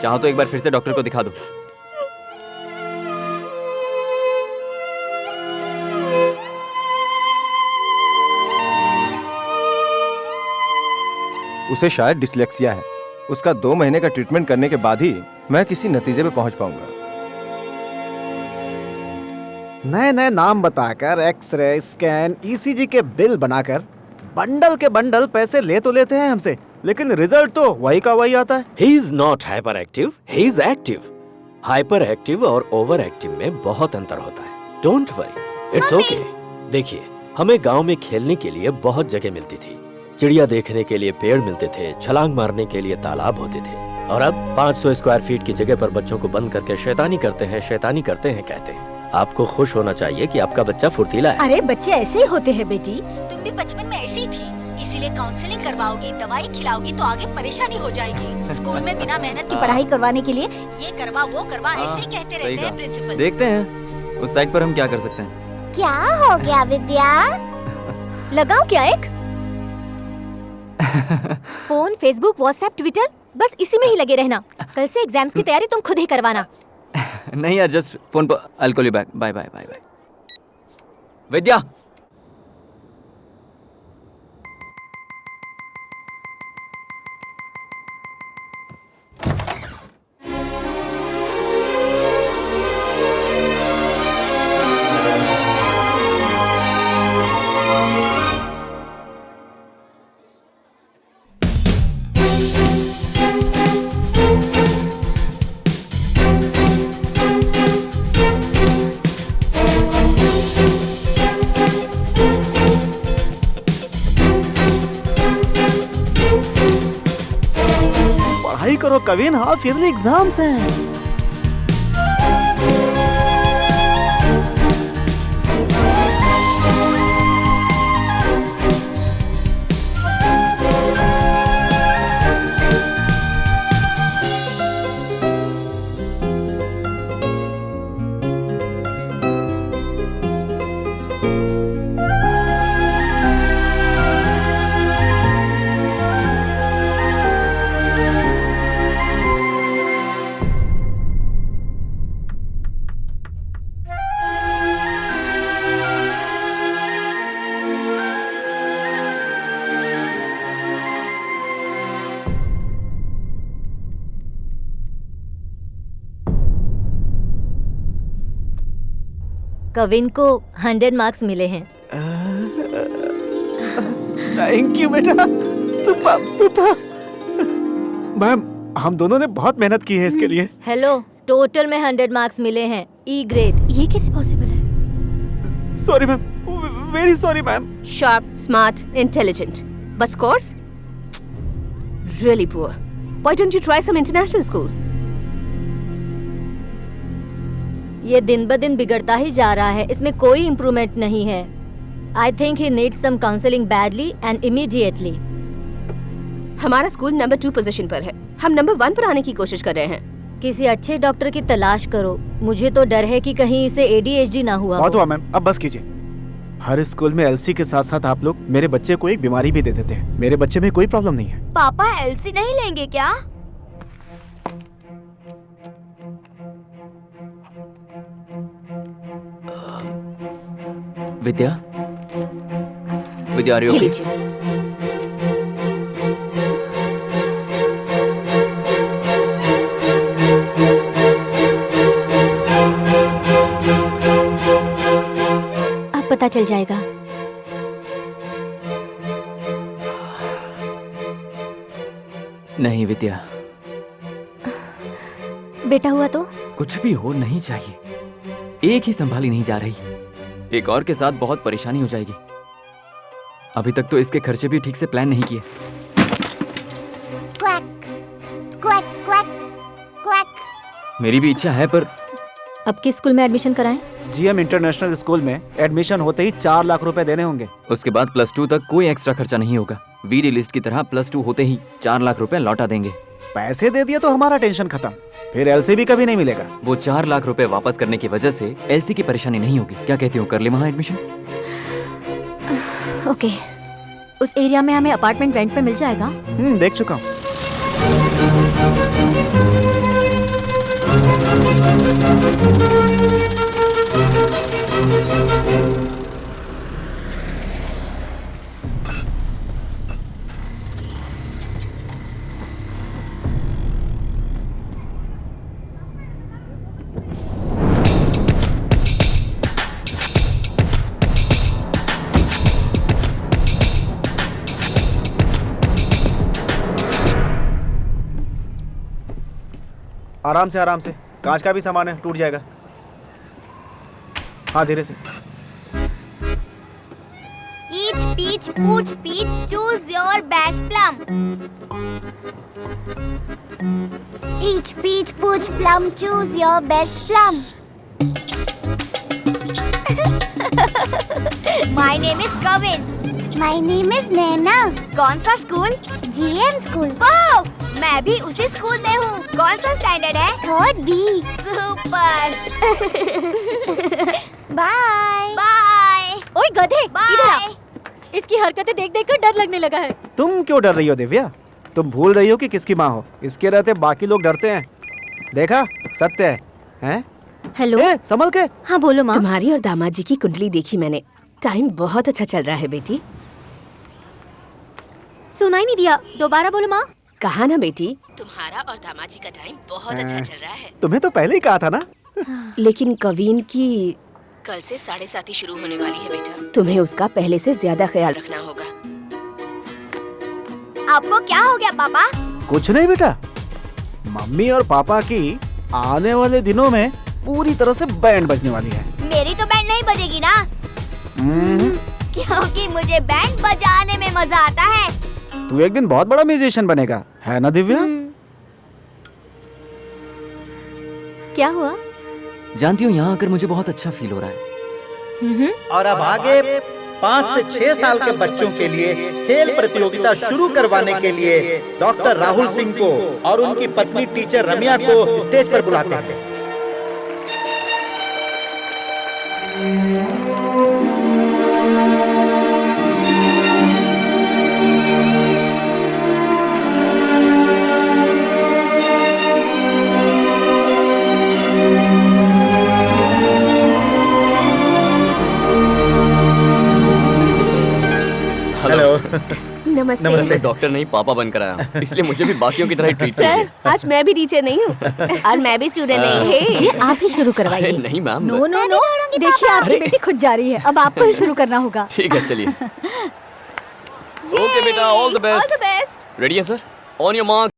चाहो तो एक बार फिर से डॉक्टर को दिखा दो। उसे शायद डिसलेक्सिया है। उसका 2 महीने का ट्रीटमेंट करने के बाद ही मैं किसी नतीजे पे पहुंच पाऊंगा। नए नए नाम बताकर एक्सरे, स्कैन, ईसीजी के बिल बनाकर बंडल के बंडल पैसे ले तो लेते हैं हमसे, लेकिन रिजल्ट तो वही का वही आता है। He is not hyperactive, he is active. Hyperactive और overactive में बहुत अंतर होता है। Don't worry, it's okay. देखिए, हमें गांव में खेलने के लिए बहुत जगह मिलती थी। चिड़िया देखने के लिए पेड़ मिलते थे, छलांग मारने के लिए तालाब होते थे, और अब 500 स्क्वायर फीट की जगह पर बच्चों को बंद करके शैतानी करते हैं कहते हैं। आपको खुश होना चाहिए कि आपका बच्चा फुर्तीला है। अरे बच्चे ऐसे ही होते हैं बेटी, तुम भी बचपन में ऐसी थी, इसीलिए काउंसलिंग करवाओगी, दवाई खिलाओगी तो आगे परेशानी हो जाएगी। स्कूल में बिना मेहनत की पढ़ाई करवाने के लिए ये करवा वो करवा ऐसे ही कहते रहते हैं प्रिंसिपल। देखते हैं उस साइट पर हम क्या कर सकते हैं। क्या हो गया विद्या? लगाओ क्या एक फोन, फेसबुक, व्हाट्सएप, ट्विटर, बस इसी में ही लगे रहना। कल से एग्जाम्स की तैयारी तुम खुद ही करवाना। नहीं यार, जस्ट फोन पर। I'll call you back. Bye bye bye bye. Vidya, पढ़ाई करो कविन, हाफ ईयरली एग्जाम्स हैं। कविन को 100 मार्क्स मिले हैं। थैंक यू बेटा, सुपर सुपर। मैम, हम दोनों ने बहुत मेहनत की है इसके लिए। हेलो, टोटल में 100 मार्क्स मिले हैं, ई ग्रेड। ये कैसे पॉसिबल है? Sorry ma'am, very sorry ma'am. Sharp, smart, intelligent. But scores? Really poor. Why don't you try some international school? ये दिन ब दिन बिगड़ता ही जा रहा है, इसमें कोई इम्प्रूवमेंट नहीं है। I think he needs some counseling badly and immediately. हमारा स्कूल नंबर 2 पोजीशन पर है, हम नंबर 1 पर आने की कोशिश कर रहे हैं। किसी अच्छे डॉक्टर की तलाश करो। मुझे तो डर है कि कहीं इसे ADHD ना हुआ बहुत हो। हुआ मैम, अब बस कीजिए। हर स्कूल में एलसी के साथ साथ आप लोग मेरे बच्चे को एक बीमारी भी दे देते हैं। मेरे बच्चे में कोई प्रॉब्लम नहीं है। पापा एलसी नहीं लेंगे क्या? विद्या, विद्या, are you ये okay? लीजिए। अब पता चल जाएगा। नहीं विद्या, बेटा हुआ तो? कुछ भी हो नहीं चाहिए। एक ही संभाली नहीं जा रही, एक और के साथ बहुत परेशानी हो जाएगी। अभी तक तो इसके खर्चे भी ठीक से प्लान नहीं किए। Quack quack quack quack. मेरी भी इच्छा है पर अब किस स्कूल में एडमिशन कराएं? जीएम इंटरनेशनल स्कूल में एडमिशन होते ही 4 लाख रुपए देने होंगे। उसके बाद +2 तक कोई एक्स्ट्रा खर्चा नहीं होगा। वीडी लिस्ट की तरह +2 होते ही 4 लाख रुपए लौटा देंगे। पैसे दे दिए तो हमारा टेंशन खत्म, फिर एलसी भी कभी नहीं मिलेगा। वो 4 लाख रुपए वापस करने की वजह से एलसी की परेशानी नहीं होगी। क्या कहती हो, कर ले वहाँ एडमिशन? ओके, उस एरिया में हमें अपार्टमेंट रेंट पे मिल जाएगा? देख चुका हूँ। आराम से, कांच का भी सामान है, टूट जाएगा। हाँ, धीरे से। Each peach, pooch peach, choose your best plum. Each peach pooch plum, choose your best plum. My name is Kavin. My name is Naina. कौन सा स्कूल? GM school. वाओ, मैं भी उसी स्कूल में हूँ। कौन सा स्टैंडर्ड है? 3rd B। Super. Bye bye. ओए गधे, इधर आ। बाय। इसकी हरकतें देख देख कर डर लगने लगा है। तुम क्यों डर रही हो दिव्या? तुम भूल रही हो कि किसकी माँ हो। इसके रहते बाकी लोग डरते हैं। देखा, सत्य है, हैं? हेलो, संभल के। हाँ बोलो माँ। तुम्हारी और दामाद जी की कुंडली देखी मैंने। टाइम बहुत अच्छा चल रहा है बेटी। सुनाई नहीं दिया, दोबारा बोलो माँ। कहा ना बेटी, तुम्हारा और दामाद जी का टाइम बहुत अच्छा चल रहा है। तुम्हें तो पहले ही कहा था ना। लेकिन कवीन की कल से 7:30 शुरू होने वाली है बेटा। तुम्हें उसका पहले से ज्यादा ख्याल रखना होगा। आपको क्या हो गया पापा? कुछ नहीं बेटा, मम्मी और पापा की आने वाले दिनों में पूरी तरह से बैंड बजने वाली है। मेरी तो बैंड नहीं बजेगी ना, क्योंकि मुझे बैंड बजाने में मजा आता है। तू एक दिन बहुत बड़ा म्यूजिशियन बनेगा, है ना दिव्या? क्या हुआ? जानती हो, यहाँ आकर मुझे बहुत अच्छा फील हो रहा है। और अब आगे 5 से 6 साल के बच्चों के लिए खेल प्रतियोगिता शुरू करवाने के लिए डॉक्टर राहुल सिंह को और उनकी पत्नी टीचर रम्या को स्टेज पर बुलाते हैं। नमस्ते। डॉक्टर नहीं पापा बनकर आया हूं, इसलिए मुझे भी बाकियों की तरह ट्रीट सर, कीजिए। आज मैं भी टीचर नहीं हूँ और मैं भी स्टूडेंट नहीं। ये आप ही शुरू अरे करवाइए। नहीं मैम। नो नो नो, देखिए आपकी बेटी खुद जा रही है, अब आपको ही शुरू करना होगा। ठीक है चलिए। ओके बेटा, all the best. All the best. Ready है सर? On your mark.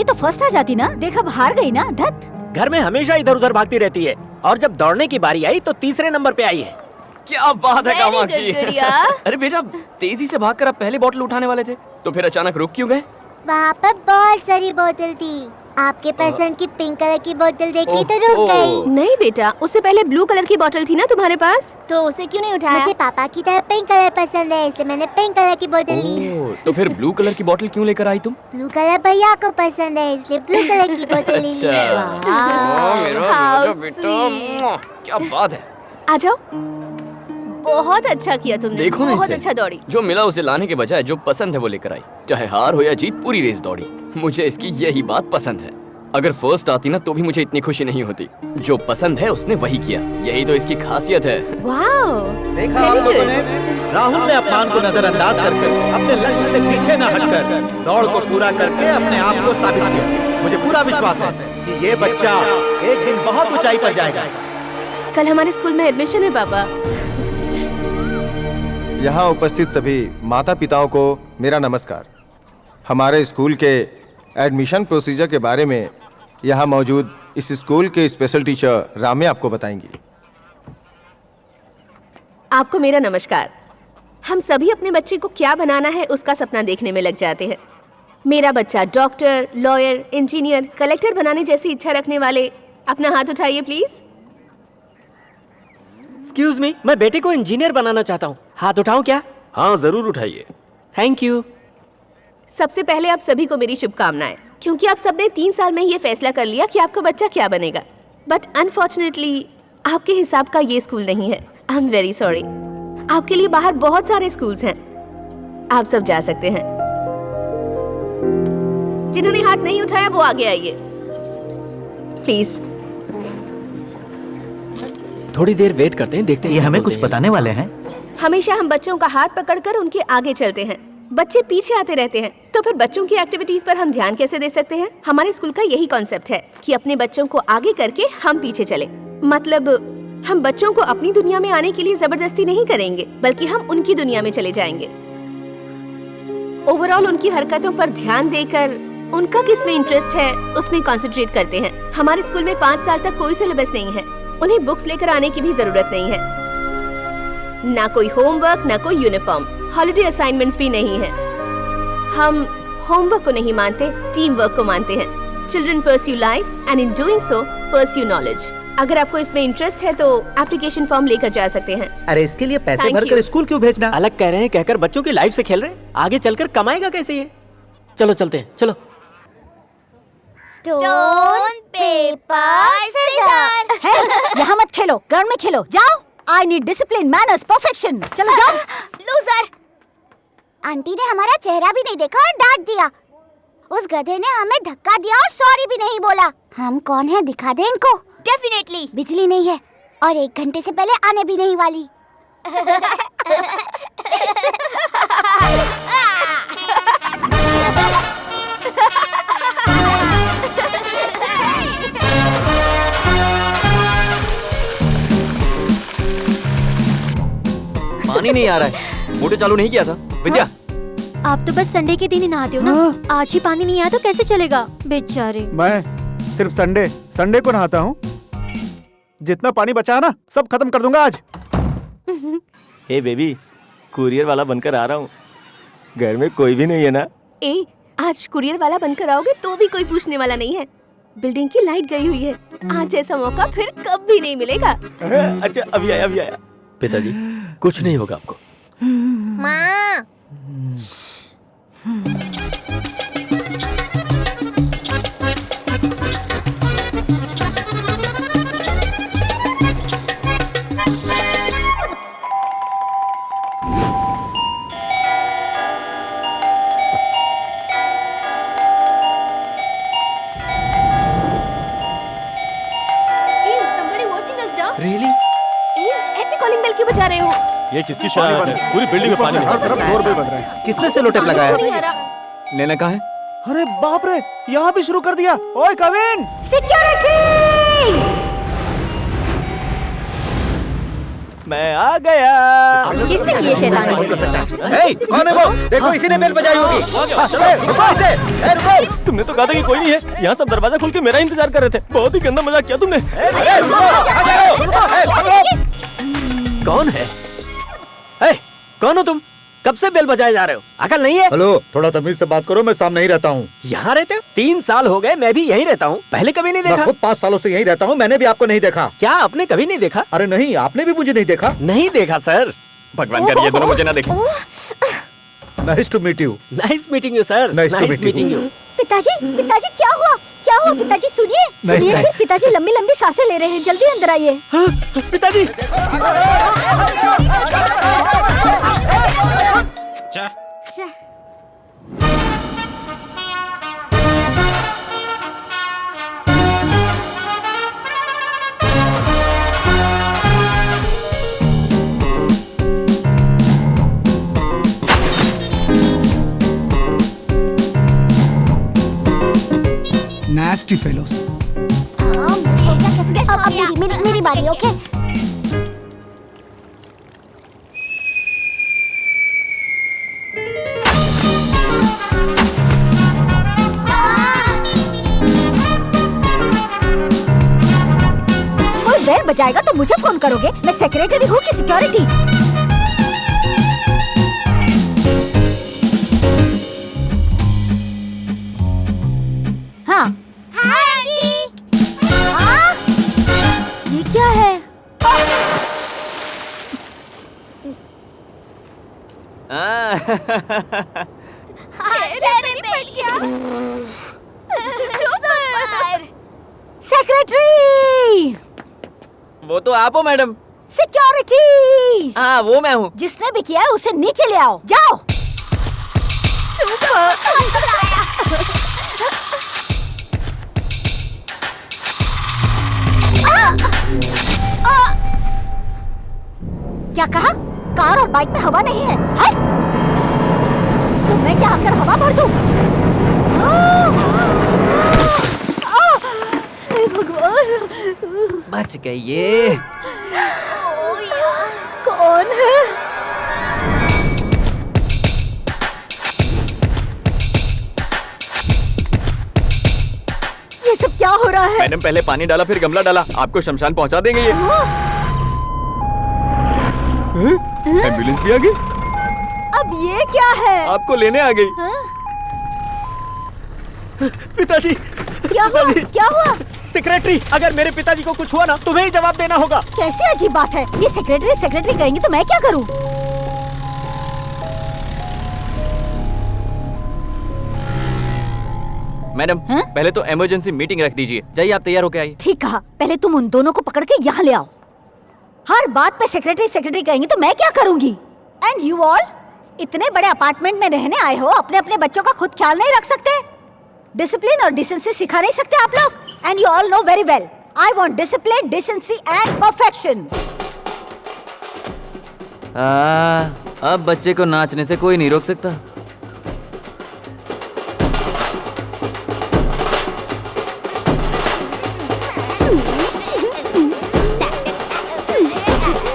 तो फर्स्ट आ जाती ना, देख अब हार गई ना। धत घर में हमेशा इधर उधर भागती रहती है और जब दौड़ने की बारी आई तो तीसरे नंबर पे आई है। क्या बात है Very कामाक्षी। good, गुड़िया। अरे बेटा, तेजी से भागकर आप पहले बॉटल उठाने वाले थे, तो फिर अचानक रुक क्यों गए? वहाँ पर बहुत सारी बोतल थी, आपके पसंद की पिंक कलर की बोतल देखी तो रुक गई। नहीं बेटा, उससे पहले ब्लू कलर की बोतल थी ना तुम्हारे पास, तो उसे क्यों नहीं उठाया? मुझे पापा की तरह पिंक कलर पसंद है, इसलिए मैंने पिंक कलर की बोतल ली। ओह, तो फिर ब्लू कलर की बोतल क्यों लेकर आई तुम? ब्लू कलर भैया को पसंद है, इसलिए ब्लू कलर की बोतल ली। How बेटा, क्या बात है। आ जाओ। बहुत अच्छा किया तुमने, देखो ना बहुत इसे। अच्छा दौड़ी। जो मिला उसे लाने के बजाय जो पसंद है वो लेकर आई। चाहे हार हो या जीत, पूरी रेस दौड़ी। मुझे इसकी यही बात पसंद है। अगर फर्स्ट आती ना तो भी मुझे इतनी खुशी नहीं होती। जो पसंद है उसने वही किया, यही तो इसकी खासियत है। वाओ, देखा आप लोगों ने, राहुल ने अपमान को नजरअंदाज करके अपने लक्ष्य से पीछे न हटकर दौड़ को पूरा करके अपने आप को साबित किया। मुझे पूरा विश्वास है कि ये बच्चा एक दिन बहुत ऊंचाई पर जाएगा। कल हमारे स्कूल में एडमिशन है पापा। यहाँ उपस्थित सभी माता पिताओं को मेरा नमस्कार। हमारे स्कूल के एडमिशन प्रोसीजर के बारे में यहाँ मौजूद इस स्कूल के स्पेशल टीचर रामे आपको बताएंगी। आपको मेरा नमस्कार। हम सभी अपने बच्चे को क्या बनाना है उसका सपना देखने में लग जाते हैं। मेरा बच्चा डॉक्टर, लॉयर, इंजीनियर, कलेक्टर बनाने जैसी इच्छा रखने वाले अपना हाथ उठाइए प्लीज। एक्सक्यूज मी, मैं बेटे को इंजीनियर बनाना चाहता हूँ, हाथ उठाऊं क्या? हाँ जरूर उठाइए। Thank you. सबसे पहले आप सभी को मेरी शुभकामनाएं, क्योंकि आप सबने 3 साल में ये फैसला कर लिया कि आपका बच्चा क्या बनेगा। बट अनफॉर्चुनेटली आपके हिसाब का ये स्कूल नहीं है। आई एम वेरी सॉरी। आपके लिए बाहर बहुत सारे स्कूल्स हैं, आप सब जा सकते हैं। जिन्होंने हाथ नहीं उठाया वो आगे आइए प्लीज। थोड़ी देर वेट करते हैं, देखते हैं ये हमें कुछ बताने वाले हैं। हमेशा हम बच्चों का हाथ पकड़कर उनके आगे चलते हैं, बच्चे पीछे आते रहते हैं, तो फिर बच्चों की एक्टिविटीज पर हम ध्यान कैसे दे सकते हैं? हमारे स्कूल का यही कॉन्सेप्ट है कि अपने बच्चों को आगे करके हम पीछे चले। मतलब हम बच्चों को अपनी दुनिया में आने के लिए जबरदस्ती नहीं करेंगे, बल्कि हम उनकी दुनिया में चले जाएंगे। ओवरऑल उनकी हरकतों पर ध्यान देकर उनका किस में इंटरेस्ट है उसमें कंसंट्रेट करते हैं। हमारे स्कूल में 5 साल तक कोई सिलेबस नहीं है, उन्हें बुक्स लेकर आने की भी जरूरत नहीं है, ना कोई होमवर्क, ना कोई यूनिफॉर्म, हॉलिडे असाइनमेंट्स भी नहीं है। हम होमवर्क को नहीं मानते, टीम वर्क को मानते हैं। Children pursue life and in doing so pursue knowledge. अगर आपको इसमें इंटरेस्ट है तो एप्लीकेशन फॉर्म लेकर जा सकते हैं। अरे इसके लिए पैसे Thank भरकर you. स्कूल क्यों भेजना? अलग कह रहे हैं कहकर बच्चों की लाइफ से खेल रहे हैं, आगे चलकर कमाएगा कैसे ये? चलो चलते हैं, चलो। Stone paper scissor. यहाँ मत खेलो, ग्राउंड में खेलो, जाओ। I need discipline, manners, perfection. चलो जाओ। लूजर। आंटी ने हमारा चेहरा भी नहीं देखा और डांट दिया। उस गधे ने हमें धक्का दिया और सॉरी भी नहीं बोला। हम कौन है दिखा दे इनको। डेफिनेटली। बिजली नहीं है और 1 घंटे से पहले आने भी नहीं वाली। पानी नहीं आ रहा है। मोटर चालू नहीं किया था विद्या। आप तो बस संडे के दिन ही नहाते हो ना। आज ही पानी नहीं आया तो कैसे चलेगा बेचारे। मैं सिर्फ संडे को नहाता हूँ। जितना पानी बचा है ना सब खत्म कर दूंगा आज। हे बेबी, कुरियर वाला बनकर आ रहा हूँ। घर में कोई भी नहीं है ना? आज कुरियर वाला बनकर आओगे तो भी कोई पूछने वाला नहीं है। बिल्डिंग की लाइट गई हुई है। आज ऐसा मौका फिर कभी नहीं मिलेगा। अच्छा अभी आया। पिताजी कुछ नहीं होगा आपको। माँ। Really? ऐसे कॉलिंग बेल क्यों बजा रहे हो? ये किसकी शरारत है? पूरी बिल्डिंग में पानी किसने सेलो टेप लगाया है? नैना कहाँ है? अरे बाप रे, यहाँ भी शुरू कर दिया। ओए कविन! सिक्योरिटी! मैं आ गया। किसने किए शैतानी? कौन है वो? देखो इसी ने बेल बजाई होगी। रुको इसे। रुको। तुमने तो कहा था कि कोई नहीं है। यहाँ सब दरवाजा खोल के मेरा इंतजार कर रहे थे। बहुत ही गंदा मजाक किया तुमने। कौन है? कौन हो तुम? कब से बेल बजाए जा रहे हो? अकल नहीं है? हेलो, थोड़ा तमीज से बात करो। मैं सामने ही रहता हूँ। यहाँ रहते हो? 3 साल हो गए, मैं भी यहीं रहता हूँ। पहले कभी नहीं मैं देखा। खुद 5 सालों से यहीं रहता हूँ। मैंने भी आपको नहीं देखा। क्या आपने कभी नहीं देखा? अरे नहीं, आपने भी मुझे नहीं देखा। नहीं देखा सर। भगवान कर ये दोनों मुझे ना देखें। Nice to meet you. Nice meeting you sir. Nice to meet you. पिताजी क्या हुआ? पिताजी सुनिए। पिताजी लंबी लंबी सांसें ले रहे हैं। जल्दी अंदर आइए। पिताजी। Nasty fellows. अब मेरी बारी। ओके। कोई बेल बजाएगा तो मुझे फोन करोगे? मैं सेक्रेटरी हूँ कि सिक्योरिटी? हाँ। ये क्या है? सेक्रेटरी! वो तो आप हो मैडम। सिक्योरिटी! हाँ वो मैं हूँ। जिसने भी किया है उसे नीचे ले आओ। जाओ। क्या कहा? कार और बाइक में हवा नहीं है? है? तो मैं क्या आकर हवा भर दूं? भगवान! बच गई ये। कौन है? ये सब क्या हो रहा है? मैडम पहले पानी डाला फिर गमला डाला। आपको शमशान पहुंचा देंगे ये। एम्बुलेंस भी आ गई। अब ये क्या है? आपको लेने आ गई। पिताजी। क्या हुआ? सेक्रेटरी, अगर मेरे पिताजी को कुछ हुआ ना तुम्हें ही जवाब देना होगा। कैसी अजीब बात है। ये सेक्रेटरी कहेंगे तो मैं क्या करूं? मैडम पहले तो इमरजेंसी मीटिंग रख दीजिए। जाइए आप तैयार होके आइए। ठीक कहा। पहले तुम उन दोनों को पकड़ के यहाँ ले आओ। हर बात पे सेक्रेटरी कहेंगे तो मैं क्या करूंगी? एंड यू ऑल इतने बड़े अपार्टमेंट में रहने आए हो, अपने अपने बच्चों का खुद ख्याल नहीं रख सकते? डिसिप्लिन और डिसेंसी सिखा नहीं सकते आप लोग? And you all know very well I want discipline, decency and perfection. अब बच्चे को नाचने से कोई नहीं रोक सकता।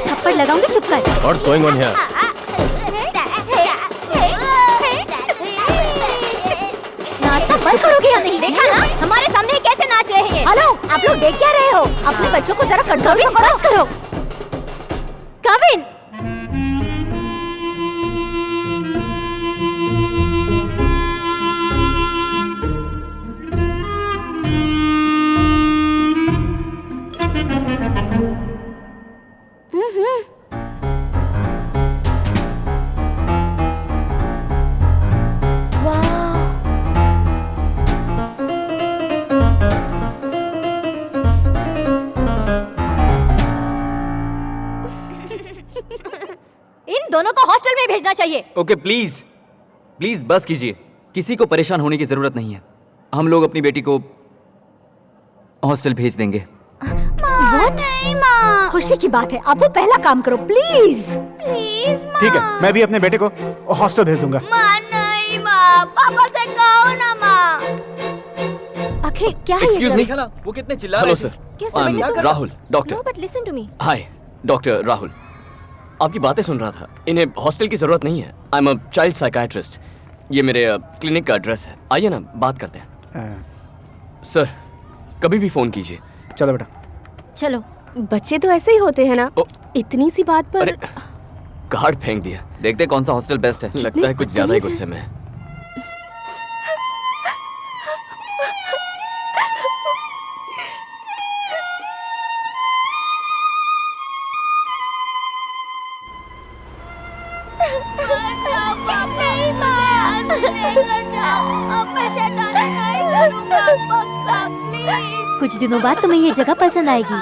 थप्पड़ लगाऊंगी, चुप कर। What's going on here? करोगे या नहीं? देखा ना हमारे सामने कैसे नाच रहे हैं। हेलो, आप लोग देख क्या रहे हो? अपने बच्चों को जरा कंट्रोल करो। कविन, इन दोनों को हॉस्टल में भेजना चाहिए। ओके प्लीज प्लीज बस कीजिए। किसी को परेशान होने की जरूरत नहीं है। हम लोग अपनी बेटी को हॉस्टल भेज देंगे। नहीं माँ, खुशी की बात है। आप वो पहला काम करो प्लीज। प्लीज माँ। ठीक है, मैं भी अपने बेटे को हॉस्टल भेज दूंगा। माँ नहीं माँ, पापा से कहो ना माँ। अखिल क्या है एक्सक्यूज मी, ये सब? वो कितने चिल्ला हेलो रहे थे? सर, क्या समझ में तो- Rahul doctor. No, but listen to me. Hi doctor Rahul, आपकी बातें सुन रहा था। इन्हें हॉस्टल की जरूरत नहीं है। I am a child psychiatrist. ये मेरे क्लिनिक का एड्रेस है। आइए ना, बात करते हैं। सर, कभी भी फोन कीजिए। चलो बेटा। चलो। बच्चे तो ऐसे ही होते हैं ना, इतनी सी बात पर। कार्ड फेंक दिया। देखते कौन सा हॉस्टल बेस्ट है। लगता है कुछ ज्यादा ही गुस्से में है। कुछ दिनों बाद तुम्हें ये जगह पसंद आएगी।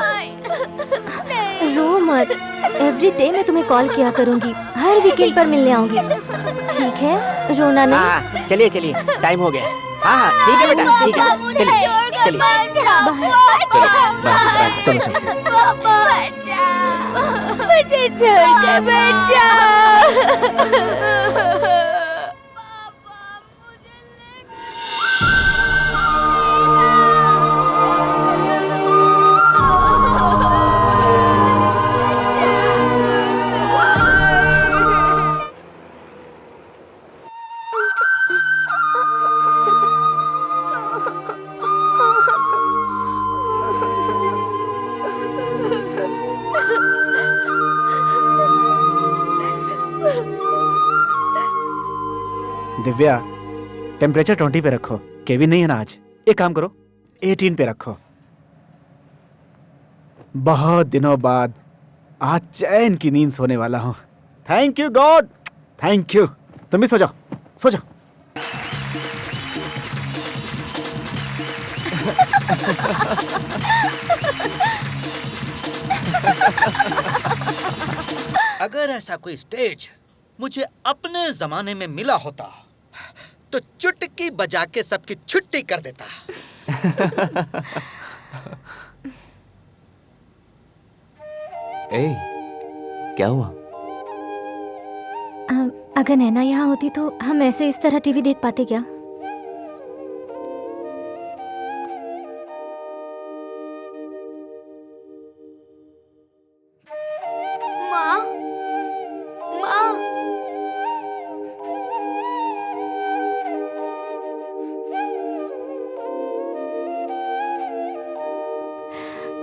रो मत, एवरी डे मैं तुम्हें कॉल किया करूंगी। हर वीकेंड पर मिलने आऊंगी। ठीक है, रोना नहीं। चलिए चलिए, टाइम हो गया। हाँ ठीक है बेटा, ठीक है, चलिए चलिए। चलो चलते हैं। मुझे छोड़ के बैठ जाओ। दिव्या, टेम्परेचर 20 पे रखो। केविन नहीं है ना आज। एक काम करो, 18 पे रखो। बहुत दिनों बाद आज चैन की नींद सोने वाला हूँ। Thank you God, thank you. तुम भी सो जाओ, सो जाओ। अगर ऐसा कोई स्टेज मुझे अपने जमाने में मिला होता तो चुटकी बजा के सबकी छुट्टी कर देता। ए, क्या हुआ? अगर नैना यहाँ होती तो हम ऐसे इस तरह टीवी देख पाते क्या? माँ, माँ।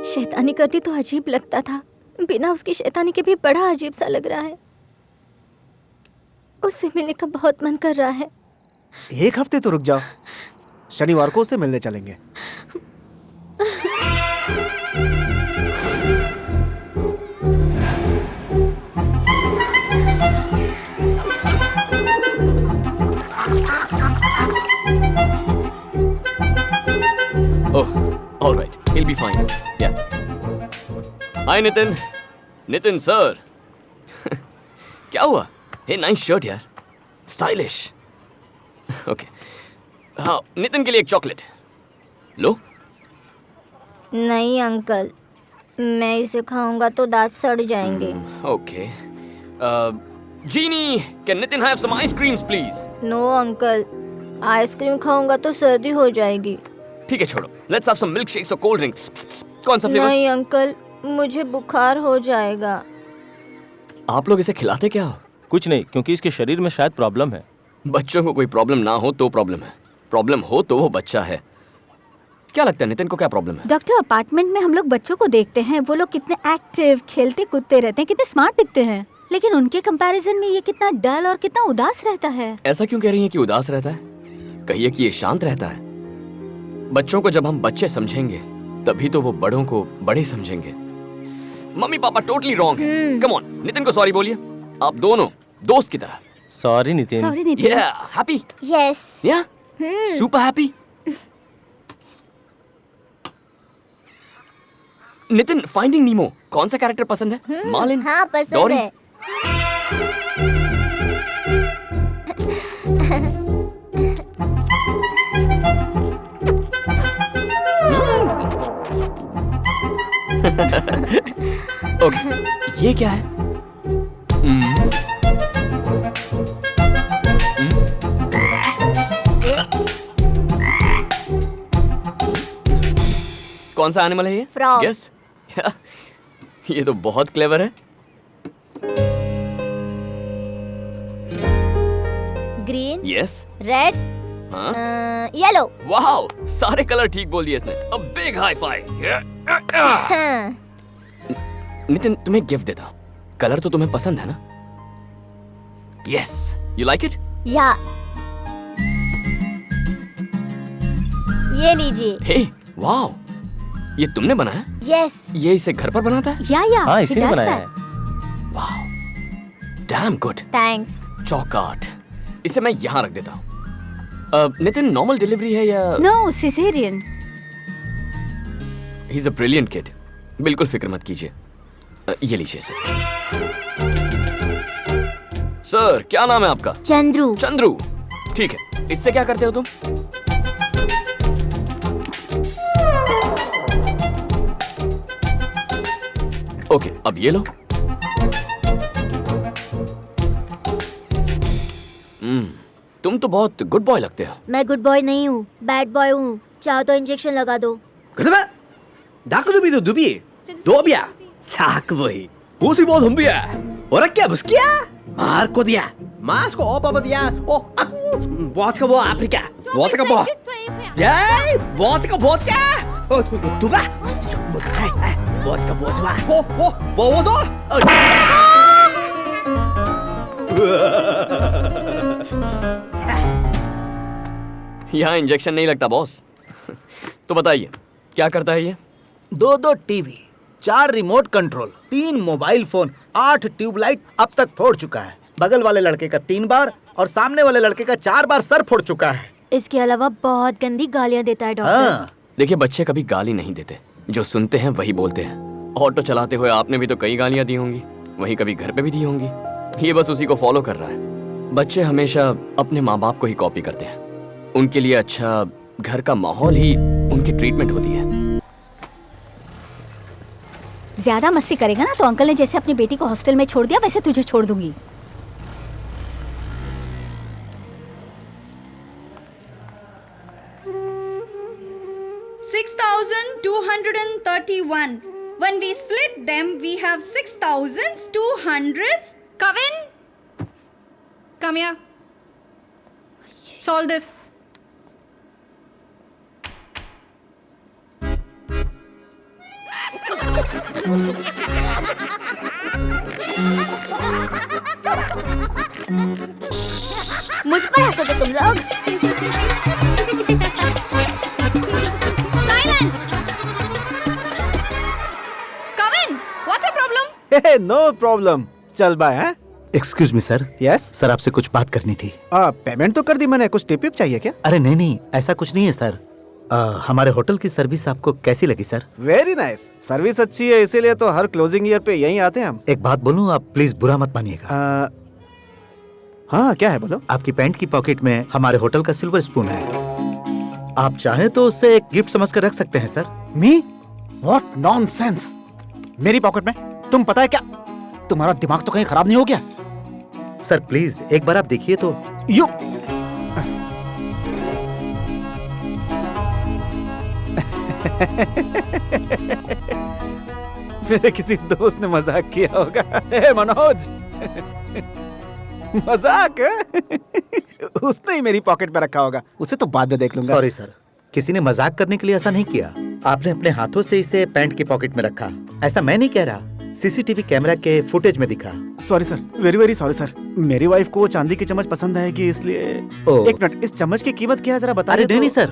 शैतानी करती तो अजीब लगता था, बिना उसकी शैतानी के भी बड़ा अजीब सा लग रहा है। उससे मिलने का बहुत मन कर रहा है। एक हफ्ते तो रुक जाओ, शनिवार को उसे मिलने चलेंगे। Oh, all right. He'll be fine. Yeah. Hi, Nitin. Nitin, sir. क्या हुआ? Hey, nice shirt, यार. Stylish. Okay. हाँ, नितिन के लिए एक चॉकलेट लो। नहीं अंकल, मैं इसे खाऊंगा तो दांत सड़ जाएंगे। Okay. Jeannie, can Nitin have some ice creams, please? No uncle, ice cream खाऊंगा तो सर्दी हो जाएगी। ठीक है, छोड़ो। Let's have some milkshakes or cold drinks. कौन सा फ्लेवर? नहीं अंकल, मुझे बुखार हो जाएगा। आप लोग इसे खिलाते क्या हो? कुछ नहीं, क्योंकि इसके शरीर में शायद प्रॉब्लम है। बच्चों को कोई प्रॉब्लम ना हो तो प्रॉब्लम है। प्रॉब्लम हो तो वो बच्चा है। क्या लगता है नितिन को क्या प्रॉब्लम है? डॉक्टर, अपार्टमेंट में हम लोग बच्चों को देखते हैं, वो लोग कितने एक्टिव, खेलते कूदते रहते हैं, कितने स्मार्ट दिखते हैं, लेकिन उनके कंपैरिजन में ये कितना डल और कितना उदास रहता है। ऐसा क्यों कह रही हैं कि उदास रहता है? कहिए कि ये शांत रहता है। बच्चों को जब हम बच्चे समझेंगे तभी तो वो बड़ों को बड़े समझेंगे। मम्मी पापा टोटली रॉन्ग है। कम ऑन, नितिन को सॉरी बोलिए, आप दोनों दोस्त की तरह। Sorry Nitin. Sorry Nitin. Happy? Yes. या सुपर हैप्पी। नितिन, फाइंडिंग नीमो कौन सा कैरेक्टर पसंद है? मार्लिन? हाँ पसंद डोरी? है। ओके, ये क्या है? कौन सा एनिमल है ये? फ्रॉग। यस। ये तो बहुत क्लेवर है। ग्रीन। यस। रेड। हाँ? येलो। वाओ, सारे कलर ठीक बोल दिए इसने। A big high five. Nitin, तुम्हें गिफ्ट देता हूँ। कलर तो तुम्हें पसंद है ना? Yes, you like it? या। ये लीजिए। हे, वाओ, ये तुमने बनाया? यस। ये इसे घर पर बनाता है? या हाँ, इसी ने बनाया है। Wow, damn good. थैंक्स। चौकाट, इसे मैं यहाँ रख देता हूँ। नितिन, नॉर्मल डिलीवरी है या? No, caesarean. He is a brilliant kid, बिल्कुल फिक्र मत कीजिए। ये लीजिए सर। सर, क्या नाम है आपका? चंद्रू। चंद्रू, ठीक है। इससे क्या करते हो तुम? ओके, अब ये लो। तुम तो बहुत गुड बॉय लगते हो। मैं गुड बॉय नहीं हूँ, बैड बॉय हूँ। चाहो तो इंजेक्शन लगा दो। 다크두비도 두비 도비야 사크보이 오시보 덤비야 오락क्या बुस्किया मार्को दिया मास्को ओपाबा दिया ओ aku vodka bo Afrika vodka bo yay vodka vodka oh tuba vodka vodka oh bodo यहाँ इंजेक्शन नहीं लगता बॉस। तो बताइए क्या करता है ये? 2 TV, 4 remote control, 3 mobile phone, 8 tubelight अब तक फोड़ चुका है। बगल वाले लड़के का 3 बार और सामने वाले लड़के का 4 बार सर फोड़ चुका है। इसके अलावा बहुत गंदी गालियाँ देता है डॉक्टर। देखिए, बच्चे कभी गाली नहीं देते, जो सुनते हैं वही बोलते हैं। ऑटो चलाते हुए आपने भी तो कई गालियाँ दी होंगी, वही कभी घर पे भी दी होंगी। ये बस उसी को फॉलो कर रहा है। बच्चे हमेशा अपने माँ बाप को ही कॉपी करते हैं। उनके लिए अच्छा घर का माहौल ही उनकी ट्रीटमेंट होती है। ज्यादा मस्ती करेगा ना तो अंकल ने जैसे अपनी बेटी को हॉस्टल में छोड़ दिया वैसे तुझे छोड़ दूंगी। $6,231. When we split them, we have 6,200. Kevin, come here. Solve this. मुझ पर हंसोगे तुम लोग? Silence. Kevin, what's your problem? No problem, चल बाय। हैं? Excuse me sir. Yes sir, आपसे कुछ बात करनी थी। पेमेंट तो कर दी मैंने, कुछ टिप चाहिए क्या? अरे नहीं, ऐसा कुछ नहीं है सर। हमारे होटल की सर्विस आपको कैसी लगी सर? वेरी नाइस, सर्विस अच्छी है, इसीलिए तो हर क्लोजिंग ईयर पे यहीं आते हैं हम। एक बात बोलूं, आप प्लीज बुरा मत मानिएगा। हाँ, क्या है बोलो? आपकी पैंट की पॉकेट में हमारे होटल का सिल्वर स्पून है। आप चाहें तो उसे एक गिफ्ट समझकर रख सकते हैं सर। मी? What nonsense! मेरी पॉकेट में? तुम पता है क्या, तुम्हारा दिमाग तो कहीं खराब नहीं हो गया? सर प्लीज एक बार आप देखिए तो। यू मेरे किसी दोस्त ने मजाक किया होगा। हे मनोज, मजाक उसने ही मेरी पॉकेट में रखा होगा, उसे तो बाद में देख लूंगा। सॉरी सर, किसी ने मजाक करने के लिए ऐसा नहीं किया। आपने अपने हाथों से इसे पैंट की पॉकेट में रखा, ऐसा मैं नहीं कह रहा, सीसीटीवी कैमरा के फुटेज में दिखा। Sorry sir, very very sorry sir. मेरी वाइफ को चांदी की चम्मच पसंद आएगी इसलिए। एक मिनट, इस चम्मच की कीमत क्या है जरा बता। अरे नहीं सर,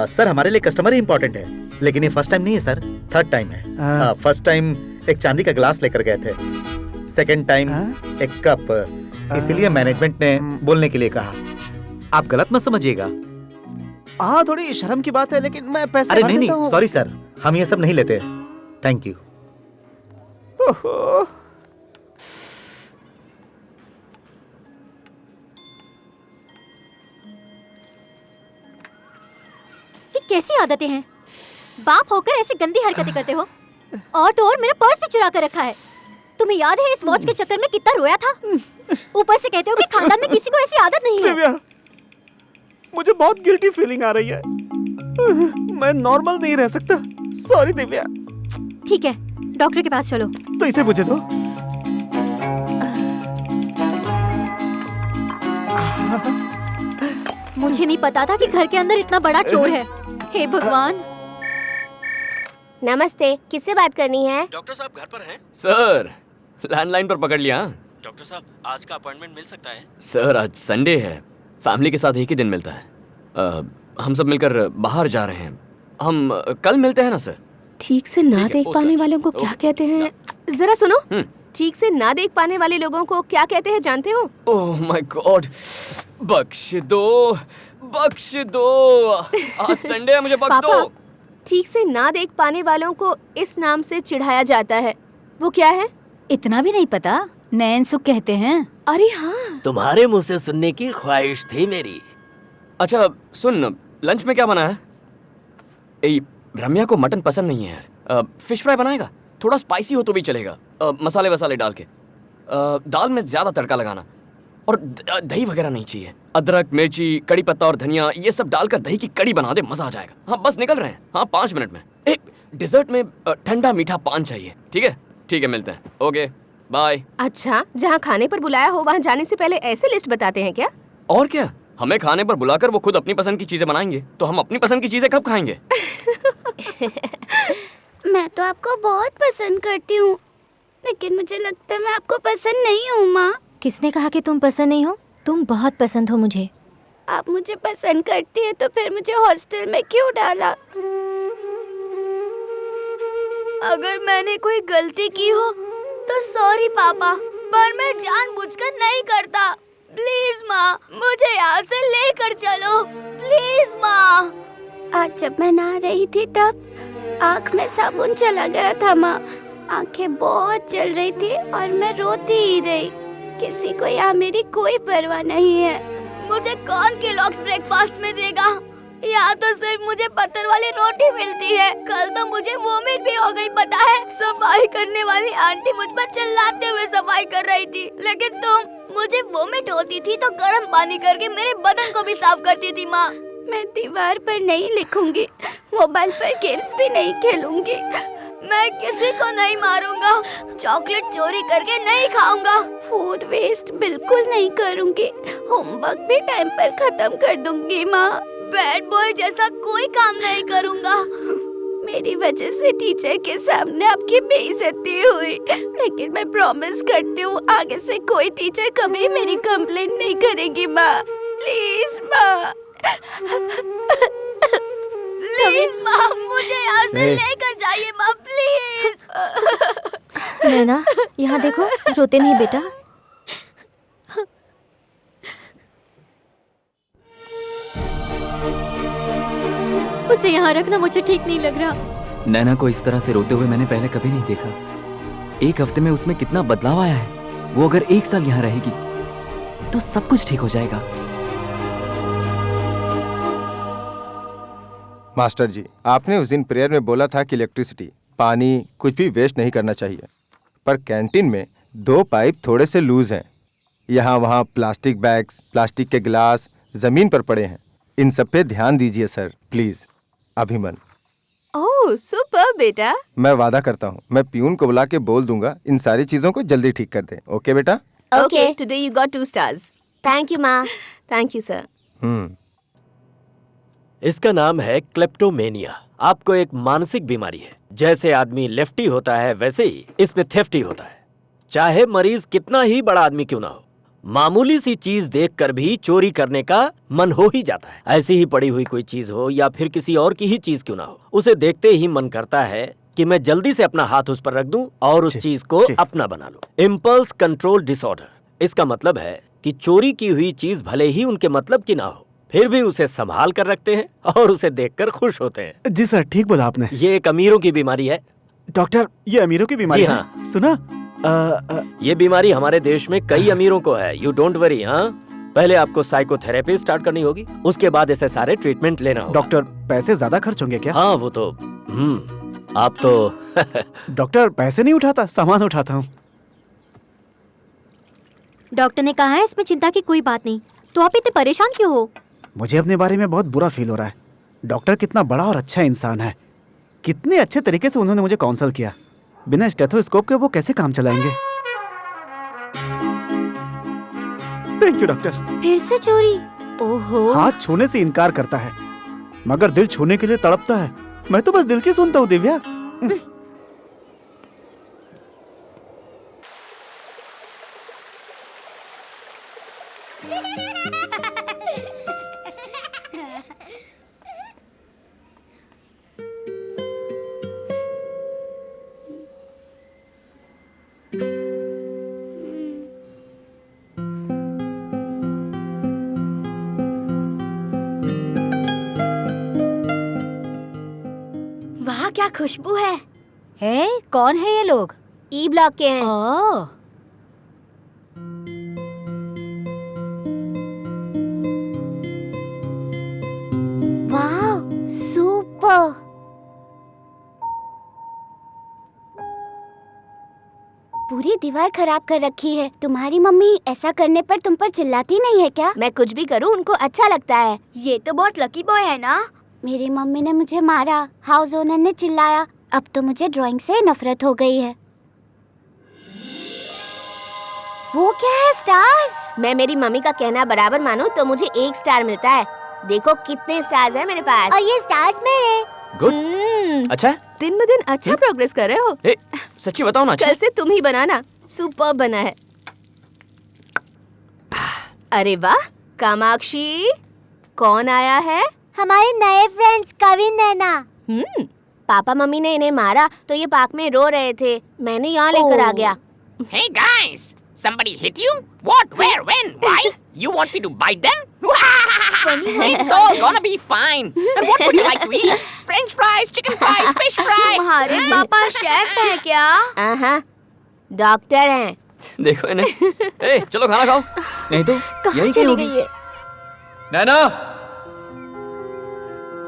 सर हमारे लिए कस्टमर ही इम्पोर्टेंट है, लेकिन ये फर्स्ट टाइम नहीं है सर, थर्ड टाइम है। फर्स्ट टाइम एक चांदी का ग्लास लेकर गए थे, सेकंड टाइम एक कप, इसीलिए मैनेजमेंट ने बोलने के लिए कहा। आप गलत मत समझिएगा। हाँ, थोड़ी शर्म की बात है, लेकिन मैं पैसे अरे भर नहीं देता नहीं, हूँ। सॉरी सर, हम ये सब नहीं लेते। Thank you. ये कैसी आदतें हैं? बाप होकर ऐसी गंदी हरकतें करते हो। और तो और मेरा पर्स भी चुरा कर रखा है। तुम्हें याद है इस वॉच के चक्कर में कितना रोया था? ऊपर से कहते हो कि खानदान में किसी को ऐसी आदत नहीं है। दिव्या, मुझे बहुत गिल्टी फीलिंग आ रही है। मैं नॉर्मल नहीं रह सकता। सॉरी दिव्या। ठीक है, डॉक्टर के पास चलो। तो इसे मुझे दो। मुझे नहीं पता था कि घर के अंदर इतना बड़ा चोर है। हे भगवान। नमस्ते, किससे बात करनी है? डॉक्टर साहब घर पर हैं? सर, लैंडलाइन पर पकड़ लिया। डॉक्टर साहब, आज का अपॉइंटमेंट मिल सकता है? सर, आज संडे है, फैमिली के साथ एक ही दिन मिलता है। हम सब मिलकर बाहर जा रहे हैं। हम कल मिलते हैं ना सर? ठीक से ना देख पाने वालों को क्या कहते हैं? जरा सुनो, ठीक से ना देख पाने वाले लोगों को क्या कहते हैं जानते हो? ओह माय गॉड, बख्श दो, बख्श दो। आज संडे है, मुझे बख्श दो। ठीक से ना देख पाने वालों को इस नाम से चिढ़ाया जाता है। वो क्या है? इतना भी नहीं पता? नैन सुख कहते हैं। अरे हाँ, तुम्हारे मुंह से सुनने की ख्वाहिश थी मेरी। अच्छा सुन, लंच में क्या बना है? रम्या को मटन पसंद नहीं है यार। फिश फ्राई बनाएगा, थोड़ा स्पाइसी हो तो भी चलेगा, मसाले वसाले डाल के। दाल में ज्यादा तड़का लगाना, और दही वगैरह नहीं चाहिए। अदरक, मिर्ची, कड़ी पत्ता और धनिया ये सब डालकर दही की कड़ी बना दे, मजा आ जाएगा। हाँ बस निकल रहे हैं, हाँ 5 मिनट में। एक डिजर्ट में ठंडा मीठा पान चाहिए। ठीक है ठीक है, मिलते हैं। Okay bye. अच्छा, जहाँ खाने पर बुलाया हो वहाँ जाने से पहले ऐसे लिस्ट बताते हैं क्या? और क्या, हमें खाने पर बुलाकर वो खुद अपनी पसंद की चीजें बनाएंगे, तो हम अपनी पसंद की चीजें कब खाएंगे? मैं तो आपको बहुत पसंद करती हूँ, लेकिन मुझे लगता है मैं आपको पसंद नहीं हूँ माँ। किसने कहा कि तुम पसंद नहीं हो? तुम बहुत पसंद हो मुझे। आप मुझे पसंद करती है तो फिर मुझे हॉस्टल में क्यों डाला? अगर मैंने कोई गलती की हो तो सॉरी पापा, पर मैं जानबूझकर नहीं करता। प्लीज माँ, मुझे यहाँ से लेकर चलो, प्लीज माँ। आज जब मैं नहा रही थी तब आँख में साबुन चला गया था माँ। आँखें बहुत जल रही थी और मैं रोती ही रही। किसी को यहाँ मेरी कोई परवाह नहीं है। मुझे कौन केलॉग्स ब्रेकफास्ट में देगा? यहाँ तो सिर्फ मुझे पत्थर वाली रोटी मिलती है। कल तो मुझे वोमिट भी हो गई, पता है? सफाई करने वाली आंटी मुझ पर चिल्लाते हुए सफाई कर रही थी, लेकिन मुझे वोमिट होती थी तो गर्म पानी करके मेरे बदन को भी साफ करती थी माँ। मैं दीवार पर नहीं लिखूंगी, मोबाइल पर गेम्स भी नहीं खेलूंगी, मैं किसी को नहीं मारूंगा, चॉकलेट चोरी करके नहीं खाऊंगा, फूड वेस्ट बिल्कुल नहीं करूंगी, होमवर्क भी टाइम पर खत्म कर दूंगी माँ। बैड बॉय जैसा कोई काम नहीं करूंगा। मेरी वजह से टीचर के सामने आपकी बेइज्जती हुई, लेकिन मैं प्रॉमिस करती हूँ आगे से कोई टीचर कभी मेरी कंप्लेंट नहीं करेगी माँ। प्लीज माँ, प्लीज माँ, मुझे यहाँ से लेकर जाइए माँ, प्लीज। नैना, यहाँ देखो, रोते नहीं बेटा। उसे यहाँ रखना मुझे ठीक नहीं लग रहा। नैना को इस तरह से रोते हुए मैंने पहले कभी नहीं देखा। 1 हफ्ते में उसमें कितना बदलाव आया है। वो अगर 1 साल यहाँ रहेगी तो सब कुछ ठीक हो जाएगा। मास्टर जी, आपने उस दिन प्रेयर में बोला था कि इलेक्ट्रिसिटी, पानी कुछ भी वेस्ट नहीं करना चाहिए, पर कैंटीन में 2 पाइप थोड़े से लूज हैं। यहाँ वहाँ प्लास्टिक बैग्स, प्लास्टिक के गिलास जमीन पर पड़े हैं। इन सब पे ध्यान दीजिए सर, प्लीज। अभिमन। ओह सुपर बेटा। मैं वादा करता हूँ, मैं पियून को बुला के बोल दूंगा इन सारी चीजों को जल्दी ठीक कर दे। ओके बेटा? Okay, today you got 2 stars. Thank you, Ma. Thank you, sir. इसका नाम है क्लेप्टोमेनिया। आपको एक मानसिक बीमारी है। जैसे आदमी लेफ्टी होता है वैसे ही इसमें थेफ्टी होता है। चाहे मरीज कितना ही बड़ा आदमी क्यों ना हो, मामूली सी चीज देखकर भी चोरी करने का मन हो ही जाता है। ऐसी ही पड़ी हुई कोई चीज हो या फिर किसी और की ही चीज क्यों ना हो, उसे देखते ही मन करता है कि मैं जल्दी से अपना हाथ उस पर रख दूं और उस चीज को अपना बना लूं। इम्पल्स कंट्रोल डिसऑर्डर, इसका मतलब है कि चोरी की हुई चीज भले ही उनके मतलब की ना हो, फिर भी उसे संभाल कर रखते हैं और उसे देखकर खुश होते हैं। जी सर, ठीक बोला आपने। ये एक अमीरों की बीमारी है। डॉक्टर, ये अमीरों की बीमारी जी है? हाँ। सुना? ये बीमारी हमारे देश में कई अमीरों को है। You don't worry. हाँ, पहले आपको साइकोथेरेपी स्टार्ट करनी होगी, उसके बाद ऐसे सारे ट्रीटमेंट लेना होगा। डॉक्टर, पैसे ज्यादा खर्च होंगे क्या? हाँ, वो तो आप तो डॉक्टर, पैसे नहीं उठाता, सामान उठाता हूँ। डॉक्टर ने कहा है इसमें चिंता की कोई बात नहीं, तो आप इतने परेशान क्यों हो? मुझे अपने बारे में बहुत बुरा फील हो रहा है। डॉक्टर कितना बड़ा और अच्छा इंसान है, कितने अच्छे तरीके से उन्होंने मुझे काउंसल किया। बिना स्टेथोस्कोप के वो कैसे काम चलाएंगे? Thank you doctor. फिर से चोरी? ओहो। हाथ छूने से इनकार करता है मगर दिल छूने के लिए तड़पता है। मैं तो बस दिल की सुनता हूँ दिव्या। वाह, क्या खुशबू है। है? कौन है ये लोग? ई ब्लॉक के हैं। ओह, वाह, सुपर। पूरी दीवार खराब कर रखी है। तुम्हारी मम्मी ऐसा करने पर तुम पर चिल्लाती नहीं है क्या? मैं कुछ भी करूं उनको अच्छा लगता है। ये तो बहुत लकी बॉय है ना। मेरी मम्मी ने मुझे मारा, हाउस ओनर ने चिल्लाया, अब तो मुझे ड्राइंग से नफरत हो गई है। वो क्या है? स्टार्स? मैं मेरी मम्मी का कहना बराबर मानूं तो मुझे 1 स्टार मिलता है। देखो कितने स्टार्स हैं मेरे पास। और ये स्टार्स मेरे। गुड। अच्छा, दिन ब दिन अच्छा प्रोग्रेस कर रहे हो। सच्ची बताओ ना। कल से तुम ही बनाना। सुपर बना है। अरे वाह, कामाक्षी, कौन आया है? हमारे नए फ्रेंड्स कविन नैना। पापा मम्मी ने इन्हें मारा तो ये पार्क में रो रहे थे, मैंने यहाँ लेकर आ गया। Hey guys, somebody hit you? What, where, when, why? You want me to bite them? It's all gonna be fine. And what would you like to eat? French fries, chicken fries, fish fry? तुम्हारे पापा chef हैं क्या? हाँ, doctor हैं। देखो इन्हें। ए, चलो खाना खाओ। नहीं तो यही चली होगी। गई है? नैना।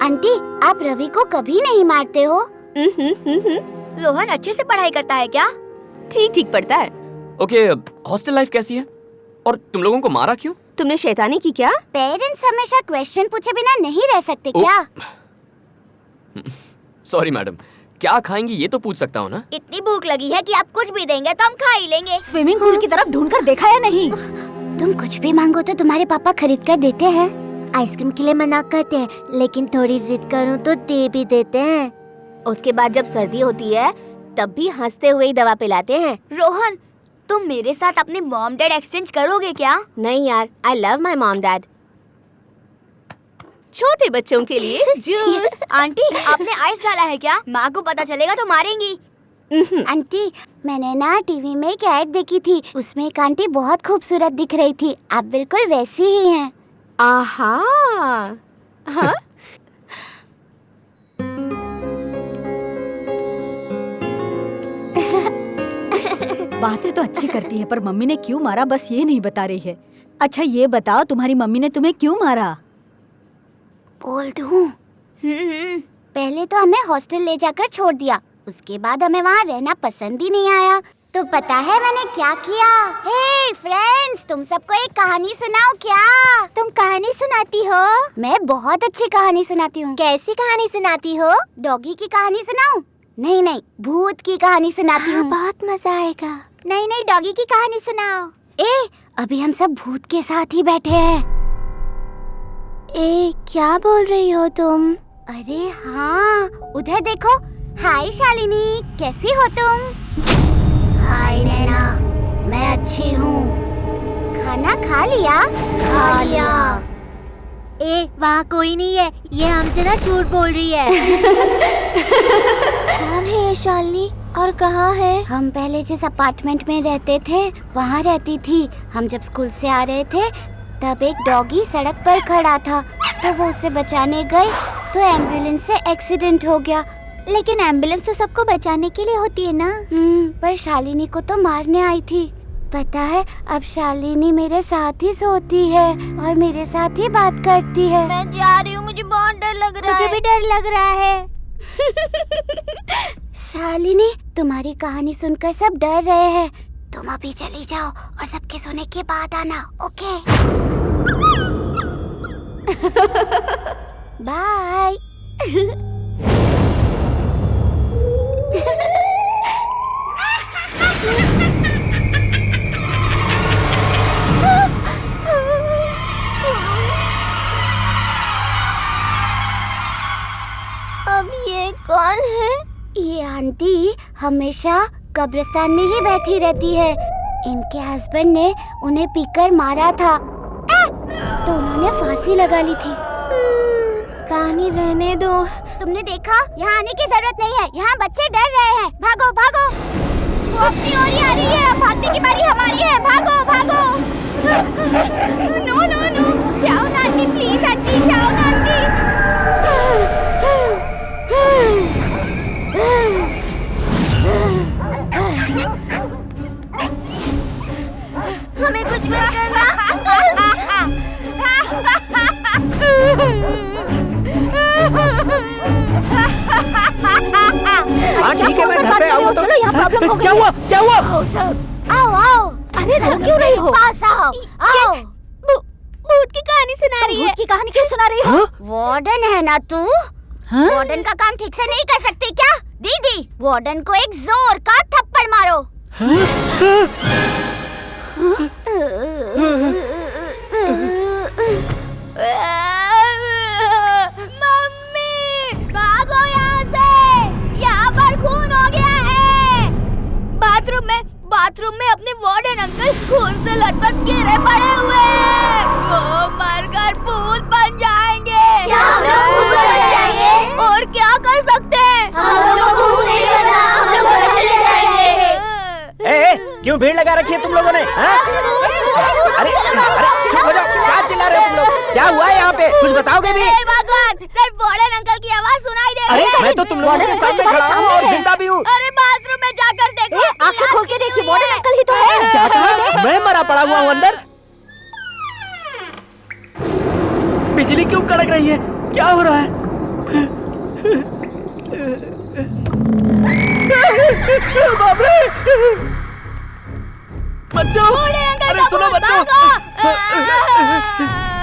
आंटी, आप रवि को कभी नहीं मारते हो? रोहन अच्छे से पढ़ाई करता है क्या? ठीक ठीक पढ़ता है। ओके, हॉस्टल लाइफ कैसी है? और तुम लोगों को मारा क्यों? तुमने शैतानी की क्या? पेरेंट्स हमेशा क्वेश्चन पूछे बिना नहीं रह सकते क्या? सॉरी मैडम, क्या खाएंगी ये तो पूछ सकता हूँ ना? इतनी भूख लगी है कि आप कुछ भी देंगे तो हम खा ही लेंगे। स्विमिंग पूल की तरफ ढूंढकर देखा या नहीं? तुम कुछ भी मांगो तो तुम्हारे पापा खरीद कर देते हैं। आइसक्रीम के लिए मना करते हैं, लेकिन थोड़ी जिद करूं तो दे भी देते हैं। उसके बाद जब सर्दी होती है तब भी हंसते हुए ही दवा पिलाते हैं। रोहन, तुम मेरे साथ अपने मॉम डैड एक्सचेंज करोगे क्या? नहीं यार, I love my mom dad. छोटे बच्चों के लिए जूस। आंटी, आपने आइस डाला है क्या? माँ को पता चलेगा तो मारेंगी। आंटी, मैंने ना टीवी में एक ऐड देखी थी, उसमें एक आंटी बहुत खूबसूरत दिख रही थी। आप बिल्कुल वैसी ही हैं। आहा। हाँ? बातें तो अच्छी करती है पर मम्मी ने क्यों मारा बस ये नहीं बता रही है। अच्छा ये बताओ, तुम्हारी मम्मी ने तुम्हें क्यों मारा? बोल दूं? पहले तो हमें हॉस्टल ले जाकर छोड़ दिया, उसके बाद हमें वहाँ रहना पसंद ही नहीं आया। तो पता है मैंने क्या किया? हे फ्रेंड्स, तुम सबको एक कहानी सुनाऊं क्या? तुम कहानी सुनाती हो? मैं बहुत अच्छी कहानी सुनाती हूँ। कैसी कहानी सुनाती हो? डॉगी की कहानी सुनाऊं? नहीं, भूत की कहानी सुनाती हूँ। बहुत मजा आएगा। नहीं, डॉगी की कहानी सुनाओ। अभी हम सब भूत के साथ ही बैठे हैं। क्या बोल रही हो तुम? अरे हाँ, उधर देखो। हाय शालिनी, कैसी हो तुम? हाय नैना, मैं अच्छी हूँ। खाना खा लिया? खा लिया। वहाँ कोई नहीं है, ये हमसे ना झूठ बोल रही है। कौन है ये शालिनी और कहाँ है? हम पहले जिस अपार्टमेंट में रहते थे वहाँ रहती थी। हम जब स्कूल से आ रहे थे तब एक डॉगी सड़क पर खड़ा था, तो वो उसे बचाने गए तो एम्बुलेंस से एक्सीडेंट हो गया। लेकिन एम्बुलेंस तो सबको बचाने के लिए होती है ना। पर शालिनी को तो मारने आई थी। पता है, अब शालिनी मेरे साथ ही सोती है और मेरे साथ ही बात करती है। मैं जा रही हूँ, मुझे बहुत डर लग रहा है। मुझे भी डर लग रहा है। शालिनी, तुम्हारी कहानी सुनकर सब डर रहे हैं। तुम अभी चली जाओ और सबके सोने के बाद आना, ओके? बाय। अब ये कौन है? ये आंटी हमेशा कब्रिस्तान में ही बैठी रहती है। इनके हस्बैंड ने उन्हें पीकर मारा था, तो उन्होंने फांसी लगा ली थी। कहानी रहने दो। तुमने देखा, यहाँ आने की जरूरत नहीं है। यहाँ बच्चे डर रहे हैं। भागो भागो, वो अपनी ओर ही आ रही है। भागने की बारी हमारी है। भागो भागो। नो नो नो, जाओ ना आंटी, प्लीज आंटी, जाओ ना आंटी। हमें कुछ मत करना। हाँ ठीक है, मैं घर पे आऊँ तो। चलो, यहाँ प्रॉब्लम हो गई। क्या हुआ? क्या हुआ? आओ सब, आओ आओ। अरे रो क्यों रही हो? पास आओ, आओ। भूत की कहानी सुना रही है। भूत की कहानी क्यों सुना रही हो? वार्डन है ना तू? वार्डन का काम ठीक से नहीं कर सकती क्या? दीदी, वार्डन को एक जोर का थप्पड़ मारो। मम्मी, भागो यहाँ से। यहाँ पर खून हो गया है। बाथरूम में अपने वार्डन अंकल खून से लथपथ गिरे पड़े हुए हैं। वो मरकर भूत बन जाएंगे। क्या हम लोग भूत बन जाएंगे? और क्या कर सकते हैं? हम लोग को भूत नहीं करना, हम लोग घर चले जाएंगे। क्यों भीड़ लगा रखी है तुम लोगों ने? अरे चुप हो जाओ, क्या चिल्ला रहे हो तुम लोग? क्या हुआ है यहाँ पे? कुछ बताओगे भी? भगवान, सिर्फ वार्डन अंकल की आवाज सुनाई दे रही है। अरे मैं तो तुम लोगों के सामने खड़ा हूँ और जिंदा भी हूँ। अरे बाथरूम में जाकर देखो। आंखें खोल के देखिए, वार्डन अंकल ही तो है। क्या कहा? मैं मरा पड़ा हुआ हूँ अंदर। बिजली क्यों कड़क रही है? क्या हो रहा है? बाप रे! बच्चों, अरे सुनो बच्चों,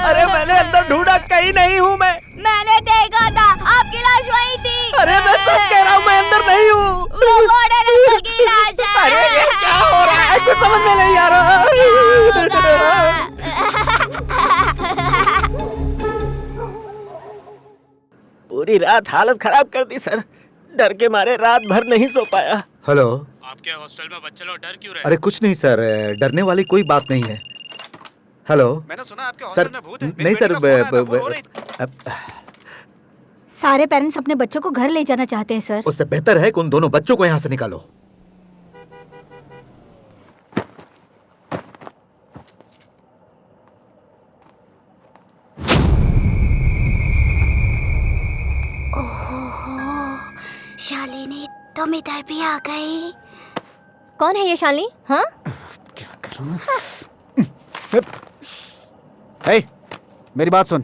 अरे मैंने अंदर ढूंढा, कहीं नहीं हूँ मैं। मैंने देखा था, आपकी लाश वहीं थी। अरे मैं सच कह रहा हूँ, मैं अंदर नहीं हूँ। वो वार्डन अंकल की लाश है। अरे ये क्या हो रहा है? कुछ समझ में नहीं आ रहा। पूरी रात हालत खराब कर दी सर। डर के मारे रात भर नहीं सो पाया। हेलो, आपके हॉस्टल में बच्चे लोग डर क्यों रहे? अरे कुछ नहीं सर, डरने वाली कोई बात नहीं है। हेलो, मैंने सुना आपके हॉस्टल में भूत है। नहीं सर, सारे पेरेंट्स अपने बच्चों को घर ले जाना चाहते हैं सर। उससे बेहतर है कि उन दोनों बच्चों को यहाँ से निकालो। शालिनी, तुम इधर भी आ गई। कौन है ये शालिनी? हाँ, क्या करूं? हे, मेरी बात सुन।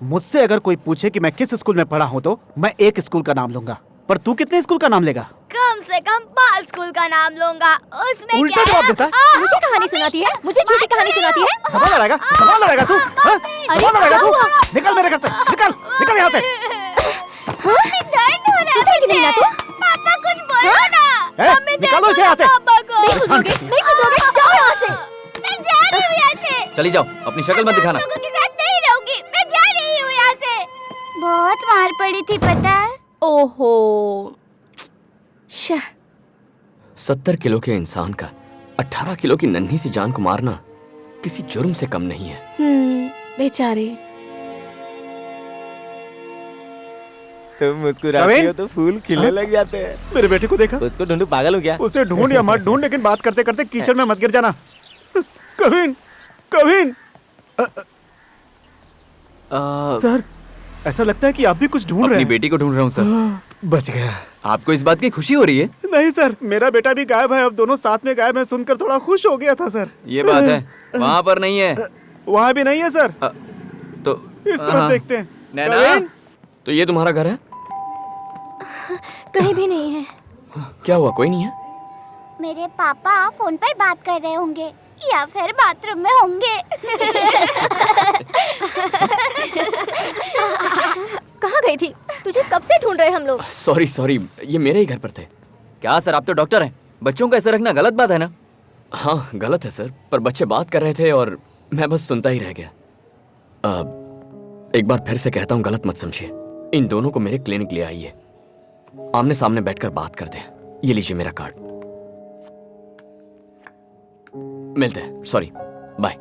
मुझसे अगर कोई पूछे कि मैं किस स्कूल में पढ़ा हूँ तो मैं एक स्कूल का नाम लूंगा, पर तू कितने स्कूल का नाम लेगा? कम से कम बाल स्कूल का नाम लूंगा। उसमें उल्टा क्या जवाब है? देता है? मुझे कहानी सुनाती है, मुझे झूठी कहानी सुनाती है। सवाल लड़ाएगा? सवाल लड़ाएगा तू? हाँ? सवाल लड़ाएगा तू? निकल मेरे घर से, निकल, निकल यहाँ से। दर्द हो रहा है सुधरेगी नहीं ना तू? पापा कुछ बोलो ना। निकालो इसे यहाँ से। पापा को। नहीं सुधरोगे, नहीं सुधरोगे, जाओ यहाँ से। मैं जा चली जाओ, अपनी शक्ल मत दिखाना। लोगों के साथ नहीं रहूंगी, मैं जा रही हूँ यहाँ से। बहुत मार पड़ी थी पता है। ओहो 70 किलो के इंसान का 18 किलो की नन्ही सी जान को मारना किसी जुर्म से कम नहीं है। बेचारे। तुम मुस्कुराते हो तो फूल खिलने लग जाते हैं। मेरे बेटे को देखा? उसको ढूंढूं, पागल हो क्या? उसे ढूंढ या मत ढूंढ, लेकिन बात करते करते कीचड़ में मत गिर जाना। कविन, कविन। सर, ऐसा लगता है कि आप भी कुछ ढूंढ रहे हैं। अपनी बेटी को ढूंढ रहा हूँ सर। बच गया। आपको इस बात की खुशी हो रही है? नहीं सर, मेरा बेटा भी गायब है। अब दोनों साथ में गायब है, सुनकर थोड़ा खुश हो गया था सर। ये बात है, वहाँ पर नहीं है। वहाँ भी नहीं है सर। तो इस तरफ देखते हैं। नैना, तो ये तुम्हारा घर है? कहीं भी नहीं है। क्या हुआ, कोई नहीं है? मेरे पापा फोन पर बात कर रहे होंगे या फिर बाथरूम में होंगे। कहाँ गई थी? तुझे कब से ढूंढ रहे हम लोग। सॉरी, ये मेरे ही घर पर थे। क्या सर, आप तो डॉक्टर हैं, बच्चों को ऐसा रखना गलत बात है ना? हाँ गलत है सर, पर बच्चे बात कर रहे थे और मैं बस सुनता ही रह गया। एक बार फिर से कहता हूँ, गलत मत समझिए। इन दोनों को मेरे क्लिनिक ले आइए, आमने सामने बैठकर बात करते हैं। ये लीजिए मेरा कार्ड। मिलते हैं, सॉरी, बाय।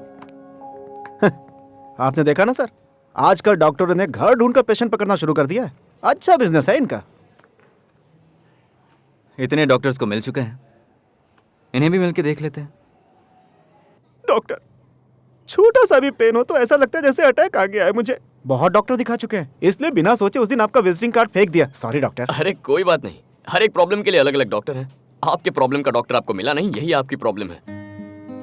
आपने देखा ना सर, आजकल डॉक्टरों ने घर ढूंढकर पेशेंट पकड़ना शुरू कर दिया है। अच्छा बिजनेस है इनका। इतने डॉक्टर्स को मिल चुके हैं, इन्हें भी मिलके देख लेते हैं। डॉक्टर, छोटा सा भी पेन हो तो ऐसा लगता है जैसे अटैक आ गया है मुझे। बहुत डॉक्टर दिखा चुके हैं, इसलिए बिना सोचे उस दिन आपका विजिटिंग कार्ड फेंक दिया। Sorry doctor. अरे कोई बात नहीं, हर एक प्रॉब्लम के लिए अलग अलग डॉक्टर हैं। आपके प्रॉब्लम का डॉक्टर आपको मिला नहीं, यही आपकी प्रॉब्लम है।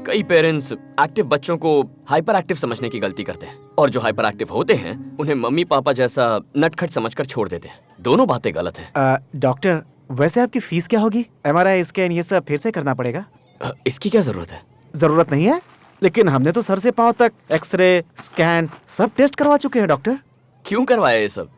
कई पेरेंट्स एक्टिव बच्चों को हाइपर एक्टिव समझने की गलती करते हैं, और जो हाइपर एक्टिव होते हैं उन्हें मम्मी पापा जैसा नटखट समझकर छोड़ देते हैं। दोनों बातें गलत हैं। डॉक्टर, वैसे आपकी फीस क्या होगी? MRI स्कैन ये सब फिर से करना पड़ेगा? इसकी क्या जरूरत है? जरूरत नहीं है, लेकिन हमने तो सर से पांव तक एक्सरे, स्कैन सब टेस्ट करवा चुके हैं डॉक्टर। क्यों करवाया ये सब?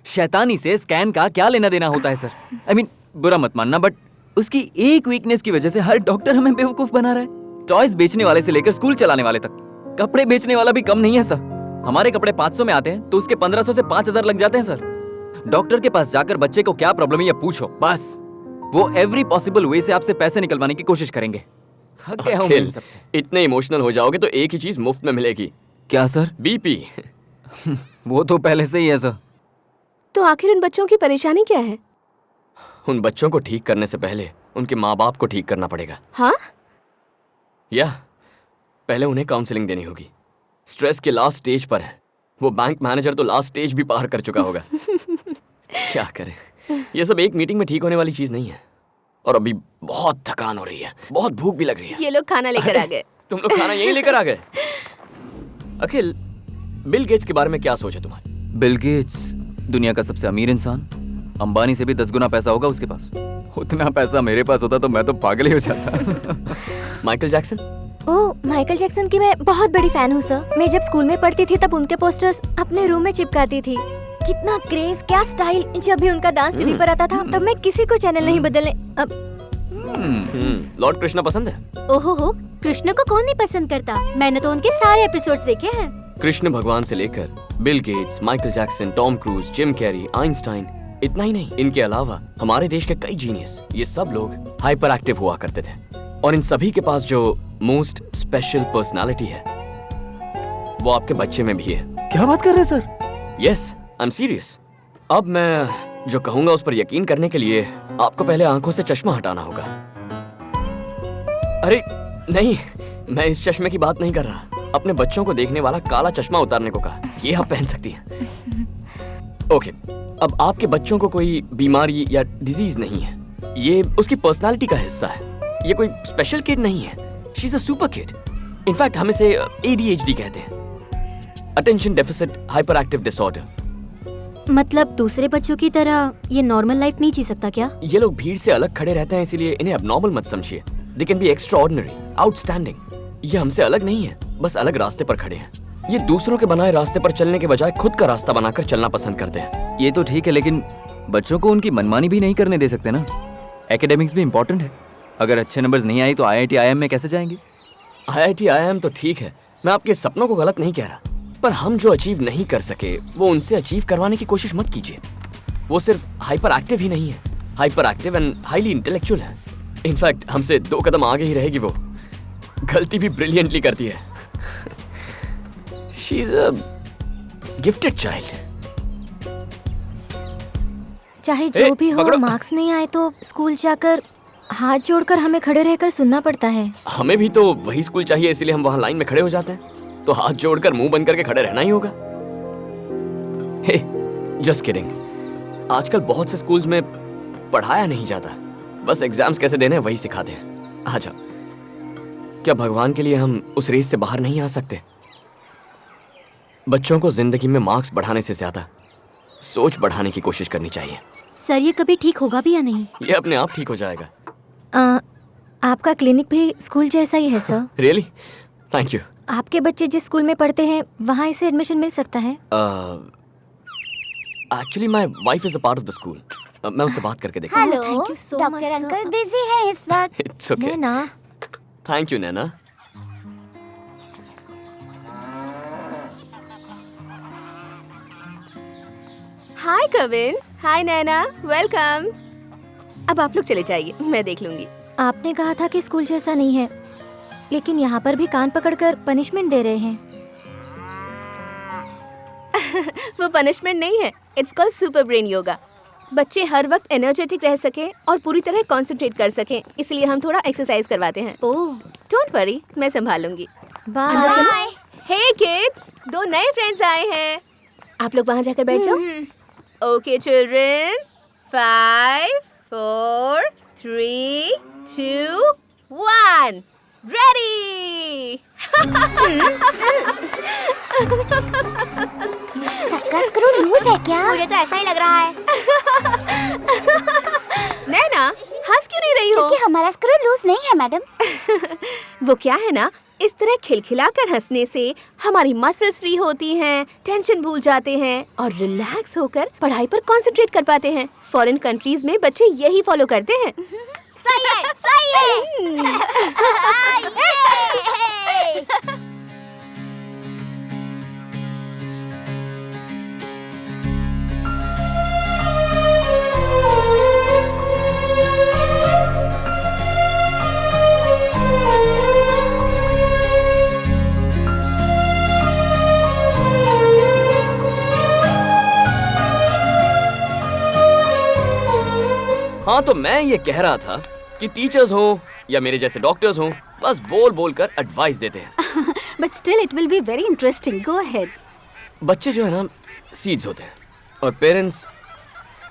शैतानी से स्कैन का क्या लेना देना होता है सर? I mean, बुरा मत मानना, बट उसकी एक वीकनेस की वजह से हर डॉक्टर हमें बेवकूफ बना रहा है। टॉयज बेचने वाले से लेकर स्कूल चलाने वाले तक, कपड़े बेचने वाला भी कम नहीं है सर। हमारे कपड़े 500 में आते हैं तो उसके 1500 से 5000 लग जाते हैं सर। डॉक्टर के पास जाकर बच्चे को क्या प्रॉब्लम है ये पूछो, बस वो एवरी पॉसिबल वे से आपसे पैसे निकलवाने की कोशिश करेंगे। थक गया हूं इन सबसे। इतने इमोशनल हो जाओगे तो एक ही चीज मुफ्त में मिलेगी। क्या सर? BP। वो तो पहले से ही है सर। तो आखिर उन बच्चों की परेशानी क्या है? उन बच्चों को ठीक करने से पहले उनके माँ बाप को ठीक करना पड़ेगा। हाँ? या पहले उन्हें काउंसलिंग देनी होगी। स्ट्रेस के लास्ट स्टेज पर है। वो बैंक मैनेजर तो लास्ट स्टेज भी पार कर चुका होगा। क्या करें, ये सब एक मीटिंग में ठीक होने वाली चीज नहीं है। और अभी बहुत थकान हो रही है, बहुत भूख भी लग रही है। ये लोग खाना लेकर आ गए। तुम लोग खाना यहीं लेकर आ गए? अखिल, बिल गेट्स के बारे में क्या सोचा तुम्हारी? बिल गेट्स दुनिया का सबसे अमीर इंसान, अंबानी से भी 10 गुना पैसा होगा उसके पास। उतना पैसा मेरे पास होता तो मैं तो पागल ही हो जाता। Michael Jackson? Oh, Michael Jackson की मैं बहुत बड़ी फैन हूँ सर। मैं जब स्कूल में पढ़ती थी तब उनके पोस्टर्स अपने रूम में चिपकाती थी। कितना क्रेज, क्या स्टाइल। जब भी उनका डांस टीवी पर आता था तब मैं किसी को चैनल नहीं बदलने। लॉर्ड कृष्णा पसंद है? ओहो हो, कृष्ण को कौन नहीं पसंद करता। मैंने तो उनके सारे एपिसोड्स देखे हैं। कृष्ण भगवान से लेकर Bill Gates, Michael Jackson, Tom cruise, Jim Carrey, Einstein, इतना ही नहीं, इनके अलावा हमारे देश के कई जीनियस, ये सब लोग हाइपर एक्टिव हुआ करते थे। और इन सभी के पास जो मोस्ट स्पेशल पर्सनालिटी है वो आपके बच्चे में भी है। क्या बात कर रहे हैं sir? Yes, I am serious. अब मैं जो कहूंगा उस पर यकीन करने के लिए आपको पहले आंखों से चश्मा हटाना होगा। अरे नहीं, मैं इस चश्मे की बात नहीं कर रहा। अपने बच्चों को देखने वाला काला चश्मा उतारने को कहा। ये आप पहन सकती हैं। ओके, अब आपके बच्चों को कोई बीमारी या डिजीज नहीं है, ये उसकी पर्सनालिटी का हिस्सा है। ये कोई स्पेशल किड नहीं है, she is a super kid. In fact हम इसे ADHD कहते हैं, attention deficit hyper active disorder. मतलब दूसरे बच्चों की तरह ये नॉर्मल लाइफ नहीं जी सकता क्या? ये लोग भीड़ से अलग खड़े रहते हैं, इसीलिए इन्हें एबनॉर्मल मत समझिए। They can be extraordinary, outstanding. ये हमसे अलग नहीं है, बस अलग रास्ते पर खड़े हैं। ये दूसरों के बनाए रास्ते पर चलने के बजाय खुद का रास्ता बनाकर चलना पसंद करते हैं। ये तो ठीक है, लेकिन बच्चों को उनकी मनमानी भी नहीं करने दे सकते ना। एकेडमिक्स भी इम्पोर्टेंट है। अगर अच्छे नंबर्स नहीं आए तो IIT IIM में कैसे जाएंगे? IIT IIM तो ठीक है, मैं आपके सपनों को गलत नहीं कह रहा, पर हम जो अचीव नहीं कर सके वो उनसे अचीव करवाने की कोशिश मत कीजिए। वो सिर्फ हाइपर एक्टिव ही नहीं है, hyper active and highly intellectual है। इनफैक्ट हमसे 2 कदम आगे ही रहेगी वो। गलती भी ब्रिलियंटली करती है। She is a gifted child. चाहे जो भी हो, मार्क्स नहीं आए तो स्कूल जाकर हाथ जोड़कर हमें खड़े रहकर सुनना पड़ता है। हमें भी तो वही स्कूल चाहिए, इसीलिए हम वहाँ लाइन में खड़े हो जाते हैं। तो हाथ जोड़कर मुंह बंद करके खड़े रहना ही होगा। हे, जस्ट किडिंग। आजकल बहुत से स्कूल्स में पढ़ाया नहीं जाता, बस एग्जाम्स कैसे देने हैं वही सिखाते हैं। आ जाओ। क्या भगवान के लिए हम उस रेस से बाहर नहीं आ सकते? बच्चों को जिंदगी में मार्क्स बढ़ाने से ज्यादा सोच बढ़ाने की कोशिश करनी चाहिए। सर, ये कभी ठीक होगा भी या नहीं? ये अपने आप ठीक हो जाएगा। आपका क्लिनिक भी स्कूल जैसा ही है सर। रियली? Thank you. आपके बच्चे जिस स्कूल में पढ़ते हैं वहाँ इसे एडमिशन मिल सकता है? Actually my wife is a part of the school. मैं उससे बात करके देखता हूँ। Hello, thank you so doctor much, uncle busy हैं इस वक्त। It's okay. Naina. Thank you Naina. Hi Kavin, hi Naina, welcome. अब आप लोग चले जाइए, मैं देख लूंगी। आपने कहा था कि स्कूल जैसा नहीं है, लेकिन यहाँ पर भी कान पकड़कर पनिशमेंट दे रहे हैं। वो पनिशमेंट नहीं है, it's called super brain yoga. बच्चे हर वक्त एनर्जेटिक रह सके और पूरी तरह कंसंट्रेट कर सकें, इसलिए हम थोड़ा एक्सरसाइज करवाते हैं। ओह, डोंट वरी, मैं संभाल लूंगी। बाय। हे किड्स, 2 नए फ्रेंड्स आए हैं। आप लोग वहाँ जाकर बैठ जाओ। Okay children, 5, 4, 3, 2, 1, ready. सबका स्क्रू लूज है क्या? मुझे तो ऐसा ही लग रहा है। नैना, हंस क्यों नहीं रही हो? क्योंकि हमारा स्क्रू लूज नहीं है मैडम। वो क्या है ना, इस तरह खिलखिलाकर हंसने से हमारी मसल्स फ्री होती हैं, टेंशन भूल जाते हैं और रिलैक्स होकर पढ़ाई पर कंसंट्रेट कर पाते हैं। फॉरेन कंट्रीज में बच्चे यही फॉलो करते हैं। सही है, सही है। हाँ, तो मैं ये कह रहा था कि टीचर्स हो या मेरे जैसे डॉक्टर्स हो, बस बोल बोल कर एडवाइस देते हैं। But still it will be very interesting. Go ahead. बच्चे जो है ना, सीड्स होते हैं और पेरेंट्स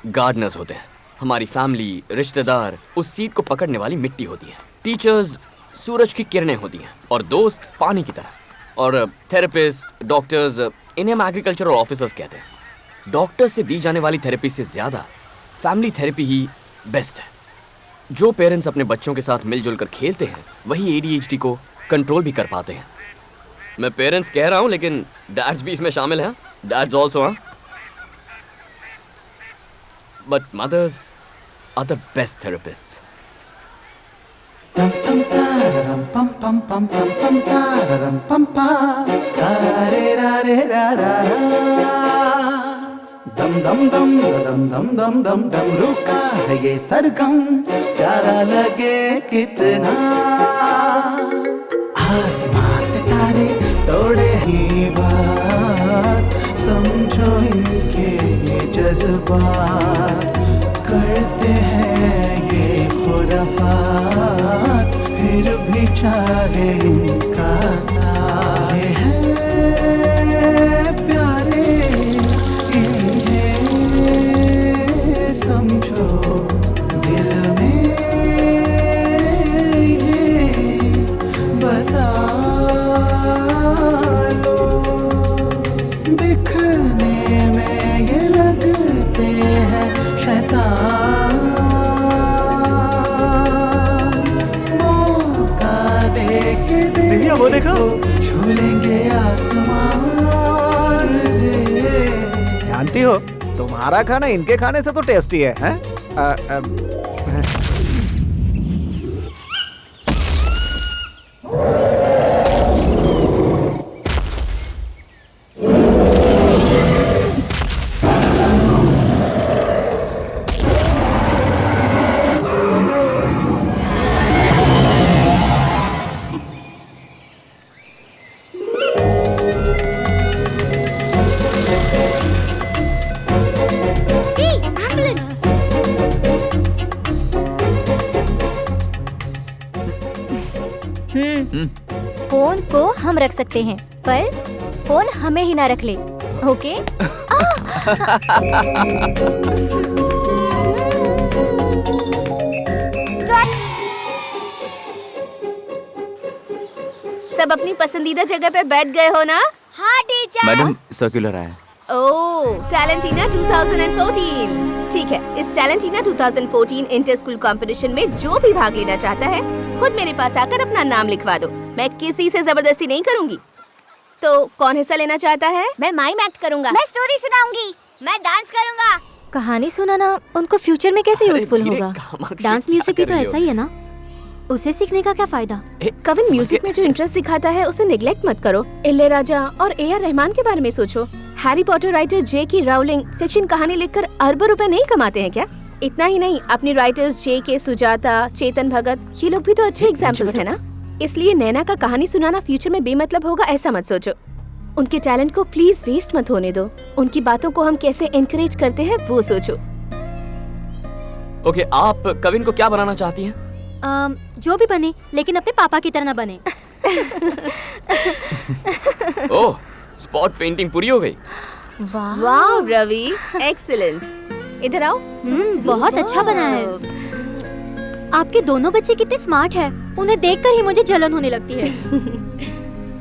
गार्डनर्स होते हैं। हमारी फैमिली, रिश्तेदार उस सीड को पकड़ने वाली मिट्टी होती है। टीचर्स सूरज की किरणें होती हैं और दोस्त पानी की तरह। और थेरेपिस्ट, डॉक्टर्स, इन्हें हम एग्रीकल्चरल ऑफिसर्स कहते हैं। डॉक्टर से दी जाने वाली थेरेपी से ज्यादा फैमिली थेरेपी ही बेस्ट है। जो पेरेंट्स अपने बच्चों के साथ मिलजुल कर खेलते हैं वही ADHD को कंट्रोल भी कर पाते हैं। मैं पेरेंट्स कह रहा हूँ, लेकिन डैड्स भी इसमें शामिल हैं। डैड्स ऑल्सो हैं, but mothers are the best therapist. Tam tam tararam pam pam pam pam pam tararam pam pam tare ra re ra ra ra dam dam dam dam dam dam dam dam रुका है ये सरगम प्यारा लगे कितना आसमां सितारे तोड़े ही बात समझो इनके ये जज्बात करते हैं ये खुराफात फिर भी चाहे इनका साथ ये है प्यारे इन्हें समझो दिल में ये बसा लो दिखने में ये लगते हैं शैतान वो देखो झूलेंगे आसमान जानती हो तुम्हारा खाना इनके खाने से तो टेस्टी है, हैं? फोन को हम रख सकते हैं, पर फोन हमें ही ना रख ले, ओके? सब अपनी पसंदीदा जगह पे बैठ गए हो ना? हाँ टीचर। मैडम सर्कुलर आया। ओह, टैलेंटीना 2014। ठीक है, इस टैलेंटीना 2014 इंटर स्कूल कंपटीशन में जो भी भाग लेना चाहता है खुद मेरे पास आकर अपना नाम लिखवा दो। मैं किसी से जबरदस्ती नहीं करूंगी। तो कौन हिस्सा लेना चाहता है? मैं माइम एक्ट करूंगा। मैं स्टोरी सुनाऊंगी। मैं डांस करूंगा। कहानी सुनाना उनको फ्यूचर में कैसे यूजफुल होगा? डांस म्यूजिक भी तो ऐसा ही है ना, उसे सीखने का क्या फायदा? कविन, म्यूजिक में जो इंटरेस्ट दिखाता है उसे निग्लेक्ट मत करो। इलैयाराजा और ए.आर. रहमान के बारे में सोचो। Harry Potter writer JK. Rowling fiction कहानी लिखकर अरबों रुपए नहीं कमाते हैं क्या? इतना ही नहीं, अपनी राइटर्स जे.के. सुजाता, चेतन भगत, ये लोग भी तो अच्छे एग्जाम्पल्स है ना। इसलिए नैना का कहानी सुनाना फ्यूचर में बेमतलब होगा ऐसा मत सोचो। उनके टैलेंट को प्लीज वेस्ट मत होने दो। उनकी बातों को हम कैसे एनकरेज करते हैं वो सोचो। ओके, आप कविन को क्या बनाना चाहती हैं? जो भी बने, लेकिन अपने पापा की तरह ना बने। ओह, स्पॉट पेंटिंग पूरी हो गई। वाह रवि, एक्सीलेंट। इधर आओ। बहुत अच्छा बना है। आपके दोनों बच्चे कितने स्मार्ट हैं। उन्हें देखकर ही मुझे जलन होने लगती है।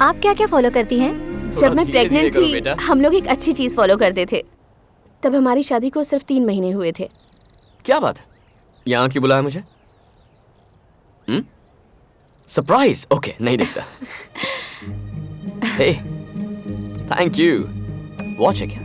आप क्या क्या फॉलो करती हैं? जब मैं प्रेग्नेंट थी हम लोग एक अच्छी चीज फॉलो करते थे। तब हमारी शादी को सिर्फ 3 महीने हुए थे। क्या बात है? यहाँ क्यों बुलाया मुझे? सरप्राइज? ओके, नहीं देखता। हे, थैंक यू। वॉच है क्या?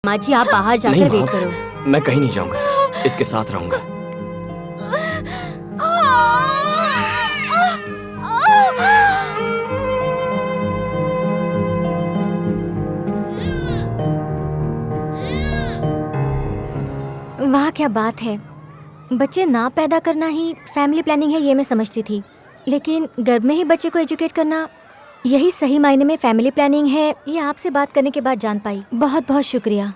माँ जी, आप बाहर जाकर वेट करो। मैं कहीं नहीं जाऊंगा, इसके साथ रहूंगा। वाह क्या बात है। बच्चे ना पैदा करना ही फैमिली प्लानिंग है, ये मैं समझती थी, लेकिन गर्भ में ही बच्चे को एजुकेट करना यही सही मायने में फैमिली प्लानिंग है, ये आपसे बात करने के बाद जान पाई। बहुत बहुत शुक्रिया।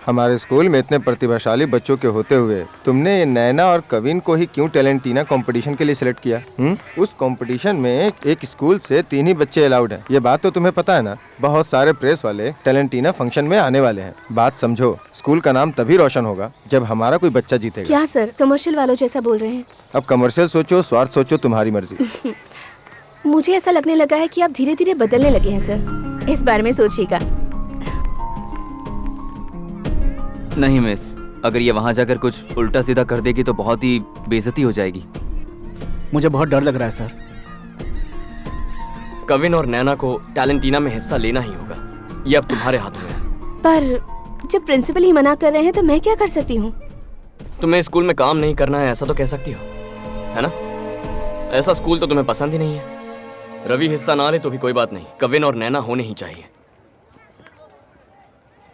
हमारे स्कूल में इतने प्रतिभाशाली बच्चों के होते हुए तुमने ये नैना और कविन को ही क्यों टैलेंटीना कंपटीशन के लिए सिलेक्ट किया? उस कंपटीशन में एक स्कूल से 3 ही बच्चे अलाउड हैं। ये बात तो तुम्हें पता है ना? बहुत सारे प्रेस वाले टैलेंटीना फंक्शन में आने वाले हैं। बात समझो, स्कूल का नाम तभी रोशन होगा जब हमारा कोई बच्चा जीतेगा। क्या सर, कमर्शियल वालों जैसा बोल रहे हैं? अब कमर्शियल सोचो, स्वार्थ सोचो, तुम्हारी मर्जी। मुझे ऐसा लगने लगा है कि आप धीरे धीरे बदलने लगे हैं सर। इस बारे में सोचिएगा। नहीं मिस, अगर ये वहाँ जाकर कुछ उल्टा सीधा कर देगी तो बहुत ही बेइज्जती हो जाएगी। मुझे बहुत डर लग रहा है सर। कविन और नैना को टैलेंटीना में हिस्सा लेना ही होगा। ये अब तुम्हारे हाथों में है। पर जब प्रिंसिपल ही मना कर रहे हैं तो मैं क्या कर सकती हूँ? तुम्हें स्कूल में काम नहीं करना है ऐसा तो कह सकती हो, है ना? ऐसा स्कूल तो तुम्हें पसंद ही नहीं है। रवि हिस्सा ना ले तो भी कोई बात नहीं, कविन और नैना होने ही चाहिए।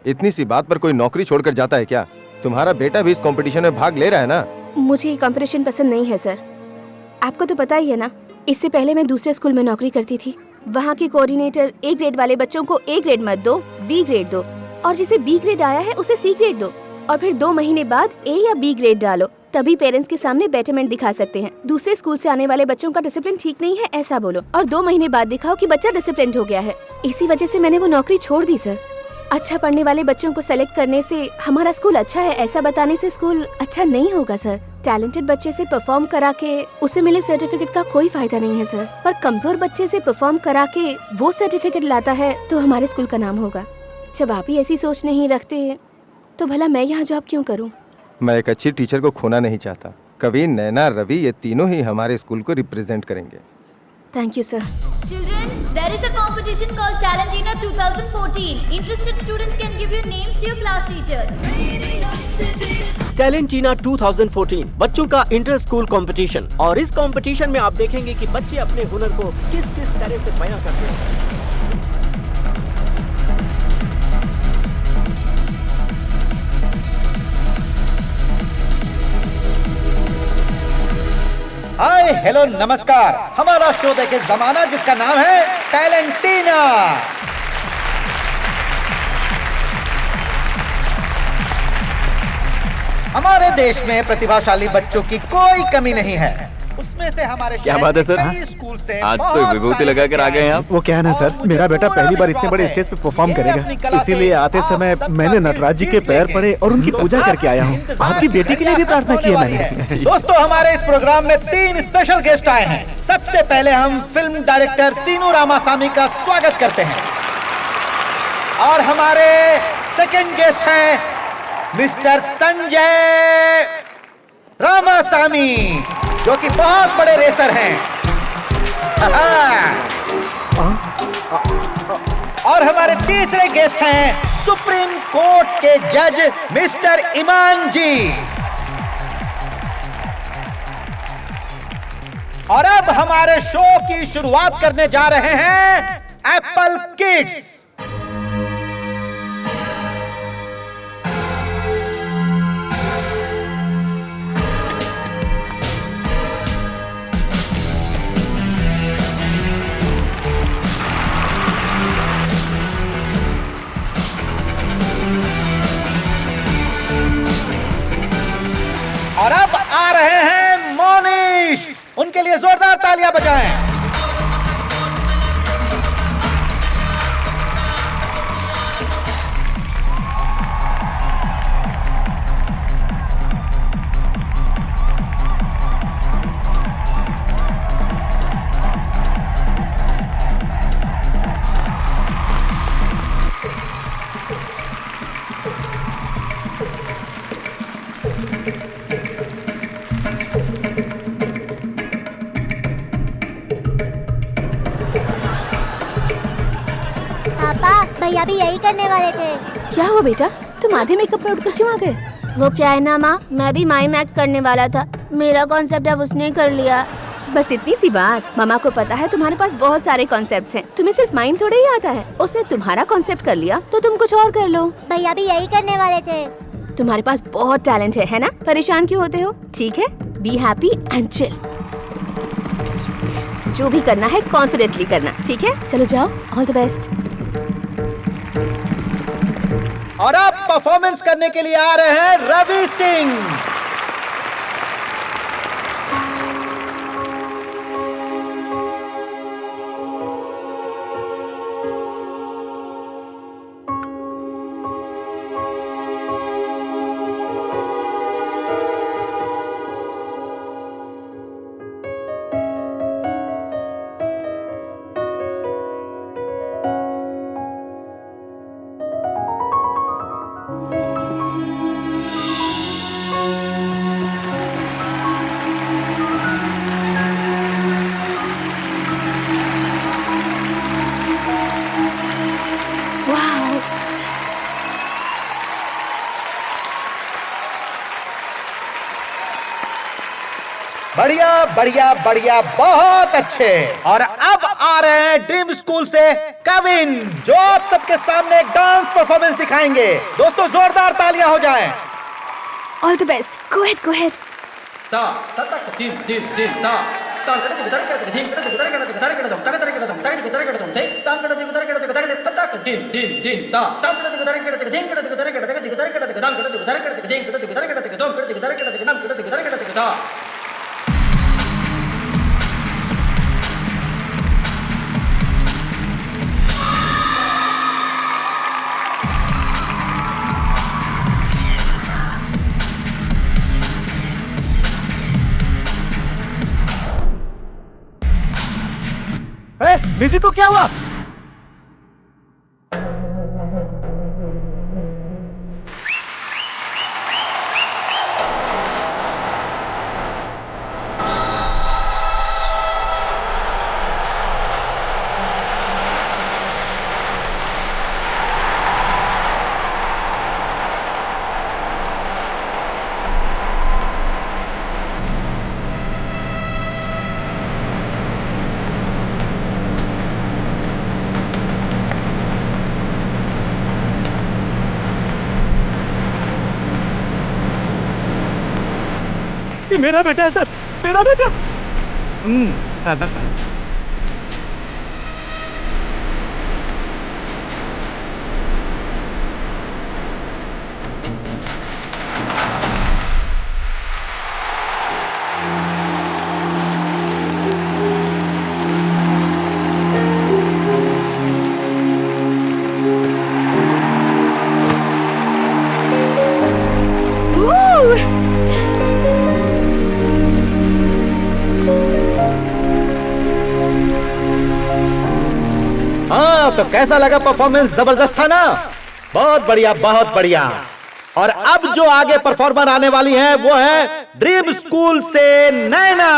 इतनी सी बात पर कोई नौकरी छोड़कर जाता है क्या? तुम्हारा बेटा भी इस कंपटीशन में भाग ले रहा है ना? मुझे ये कंपटीशन पसंद नहीं है सर। आपको तो पता ही है ना, इससे पहले मैं दूसरे स्कूल में नौकरी करती थी। वहाँ के कोऑर्डिनेटर A ग्रेड वाले बच्चों को A ग्रेड मत दो, B ग्रेड दो, और जिसे B ग्रेड आया है उसे C ग्रेड दो, और फिर 2 महीने बाद A या B ग्रेड डालो, तभी पेरेंट्स के सामने बेटरमेंट दिखा सकते हैं। दूसरे स्कूल से आने वाले बच्चों का डिसिप्लिन ठीक नहीं है ऐसा बोलो, और 2 महीने बाद दिखाओ कि बच्चा डिसिप्लिन हो गया है। इसी वजह से मैंने वो नौकरी छोड़ दी सर। अच्छा पढ़ने वाले बच्चों को सेलेक्ट करने से हमारा स्कूल अच्छा है ऐसा बताने से स्कूल अच्छा नहीं होगा सर। टैलेंटेड बच्चे से परफॉर्म करा के उसे मिले सर्टिफिकेट का कोई फायदा नहीं है सर, पर कमजोर बच्चे से परफॉर्म करा के वो सर्टिफिकेट लाता है तो हमारे स्कूल का नाम होगा। जब आप ही ऐसी सोच नहीं रखते तो भला मैं यहाँ जॉब क्यों करूँ? मैं एक अच्छी टीचर को खोना नहीं चाहता। कविन, नैना, रवि ये तीनों ही हमारे स्कूल को रिप्रेजेंट करेंगे। Thank you sir. Children, there is a competition called Talentina 2014. Interested students can give your names to your class teachers. टैलेंटीना 2014 बच्चों का इंटर स्कूल कंपटीशन, और इस कंपटीशन में आप देखेंगे कि बच्चे अपने हुनर को किस किस तरह से बयां करते हैं। हाय हेलो नमस्कार, हमारा शो देखे जमाना जिसका नाम है टैलेंटीना। हमारे देश में प्रतिभाशाली बच्चों की कोई कमी नहीं है। उसमें से हमारे क्या बात है सर? आज तो विभूति लगा कर आ गए हैं आप। वो क्या है ना सर, मेरा बेटा पहली बार इतने बड़े स्टेज पे परफॉर्म करेगा, इसीलिए आते समय मैंने नटराज जी के पैर पड़े और उनकी पूजा करके आया हूँ। आपकी बेटी के लिए भी प्रार्थना की है मैंने। दोस्तों, हमारे इस प्रोग्राम में 3 स्पेशल गेस्ट आए हैं। सबसे पहले हम फिल्म डायरेक्टर सीनू रामासामी का स्वागत करते हैं, और हमारे सेकंड गेस्ट हैं मिस्टर संजय रामासामी, जो कि बहुत बड़े रेसर हैं। और हमारे तीसरे गेस्ट हैं सुप्रीम कोर्ट के जज मिस्टर ईमान जी। और अब हमारे शो की शुरुआत करने जा रहे हैं एप्पल किड्स। और अब आ रहे हैं मोनिश, उनके लिए जोरदार तालियां बजाएं। पापा, भैया भी यही करने वाले थे। क्या हुआ बेटा, तुम आधे मेकअप में उठकर क्यों आ गए? वो क्या है ना माँ, मैं भी माइम एक्ट करने वाला था, मेरा कॉन्सेप्ट अब उसने कर लिया। बस इतनी सी बात। मामा को पता है तुम्हारे पास बहुत सारे कॉन्सेप्ट्स हैं, तुम्हें सिर्फ माइम थोड़ा ही आता है। उसने तुम्हारा कॉन्सेप्ट कर लिया तो तुम कुछ और कर लो। भैया भी यही करने वाले थे। तुम्हारे पास बहुत टैलेंट है ना? परेशान क्यों होते हो? ठीक है, बी हैप्पी एंड चिल। जो भी करना है कॉन्फिडेंटली करना, ठीक है? चलो जाओ, ऑल द बेस्ट। और अब परफॉर्मेंस करने के लिए आ रहे हैं रवि सिंह। बढ़िया बढ़िया बढ़िया, बहुत अच्छे। और अब आ रहे हैं ड्रीम स्कूल से कविन, जो आप सबके सामने एक डांस परफॉर्मेंस दिखाएंगे। दोस्तों जोरदार तालियां हो जाएं। All the best, go ahead go ahead. Music को क्या हुआ? ये मेरा बेटा है सर, मेरा बेटा। हाँ, तो कैसा लगा परफॉर्मेंस? जबरदस्त था ना? बहुत बढ़िया, बहुत बढ़िया। और अब जो आगे परफॉर्मर आने वाली हैं वो है ड्रीम स्कूल से नैना।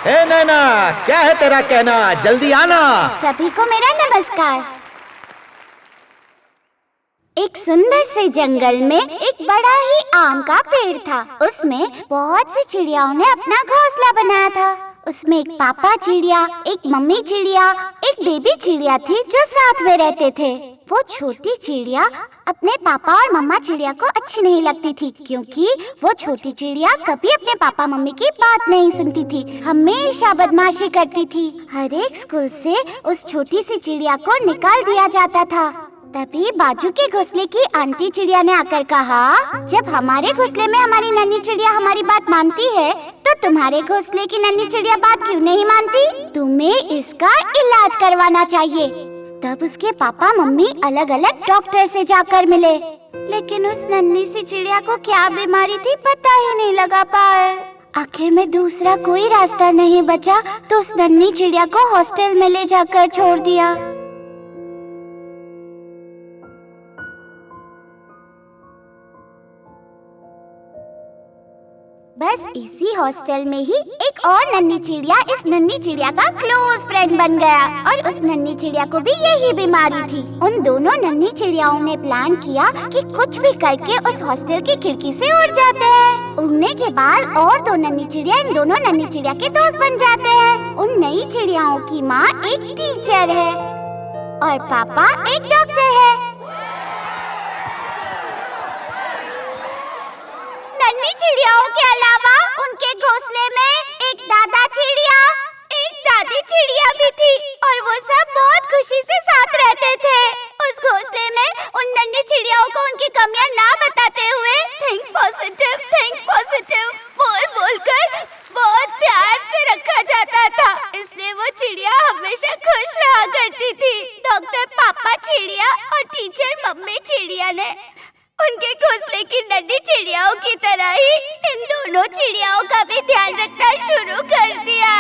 ए नैना, क्या है तेरा कहना? जल्दी आना। सभी को मेरा नमस्कार। एक सुंदर से जंगल में एक बड़ा ही आम का पेड़ था। उसमें बहुत सी चिड़ियाओं ने अपना घोंसला बनाया था। उसमें एक पापा चिड़िया, एक मम्मी चिड़िया, एक बेबी चिड़िया थी जो साथ में रहते थे। वो छोटी चिड़िया अपने पापा और मम्मा चिड़िया को अच्छी नहीं लगती थी, क्योंकि वो छोटी चिड़िया कभी अपने पापा मम्मी की बात नहीं सुनती थी, हमेशा बदमाशी करती थी। हर एक स्कूल से उस छोटी सी चिड़िया को निकाल दिया जाता था। तभी बाजू के घोंसले की आंटी चिड़िया ने आकर कहा, जब हमारे घोंसले में हमारी नन्ही चिड़िया हमारी बात मानती है, तो तुम्हारे घोंसले की नन्ही चिड़िया बात क्यों नहीं मानती? तुम्हें इसका इलाज करवाना चाहिए। तब उसके पापा मम्मी अलग अलग डॉक्टर से जाकर मिले, लेकिन उस नन्ही सी चिड़िया को क्या बीमारी थी पता ही नहीं लगा पाए। आखिर में दूसरा कोई रास्ता नहीं बचा तो उस नन्ही चिड़िया को हॉस्टल में ले जाकर छोड़ दिया। बस इसी हॉस्टल में ही एक और नन्ही चिड़िया इस नन्ही चिड़िया का क्लोज फ्रेंड बन गया, और उस नन्ही चिड़िया को भी यही बीमारी थी। उन दोनों नन्ही चिड़ियाओं ने प्लान किया कि कुछ भी करके उस हॉस्टल की खिड़की से उड़ जाते हैं। उड़ने के बाद और दो नन्ही चिड़िया इन दोनों नन्ही चिड़िया के दोस्त बन जाते हैं। उन नई चिड़ियाओं की माँ एक टीचर है और पापा एक डॉक्टर है। नन्ही चिड़ियाओं के अलावा उनके घोंसले में एक दादा चिड़िया, एक दादी चिड़िया भी थी, और वो सब बहुत खुशी से साथ रहते थे। उस घोंसले में उन नन्ही चिड़ियाओं को उनकी कमियां ना बताते हुए थिंक पॉजिटिव बोल बोल कर बहुत प्यार से रखा जाता था। इसलिए वो चिड़िया हमेशा खुश रहा करती थी। डॉक्टर पापा चिड़िया और टीचर मम्मी चिड़िया ने उनके घोंसले की नन्ही चिड़ियाओं की तरह ही इन दोनों चिड़ियाओं का भी ध्यान रखना शुरू कर दिया।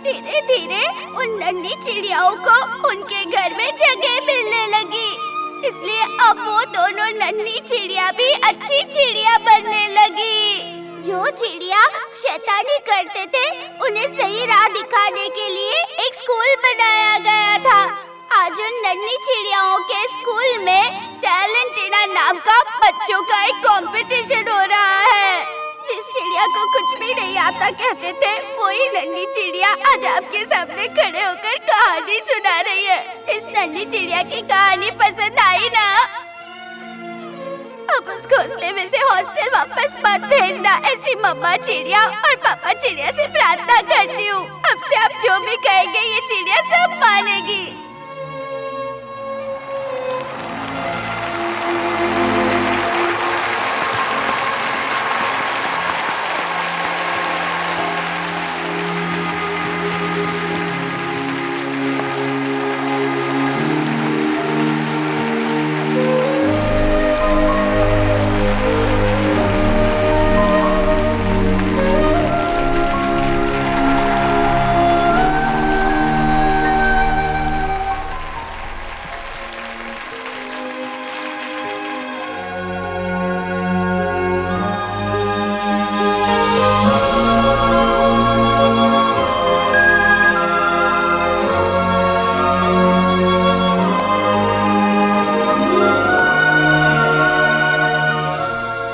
धीरे धीरे उन नन्ही चिड़ियाओं को उनके घर में जगह मिलने लगी। इसलिए अब वो दोनों नन्ही चिड़िया भी अच्छी चिड़िया बनने लगी। जो चिड़िया शैतानी करते थे उन्हें सही राह दिखाने के लिए एक स्कूल बनाया गया था। आज उन नन्ही चिड़ियाओं के स्कूल में टैलेंटिना नाम का बच्चों का एक कंपटीशन हो रहा है। जिस चिड़िया को कुछ भी नहीं आता कहते थे, वही नन्ही चिड़िया आज आपके सामने खड़े होकर कहानी सुना रही है। इस नन्ही चिड़िया की कहानी पसंद आई ना? अब उस घोंसले में से हॉस्टल वापस मत भेजना, ऐसी मम्मा चिड़िया और पापा चिड़िया से प्रार्थना करती हूँ। अब से आप जो भी कहेंगे ये चिड़िया सब मानेगी।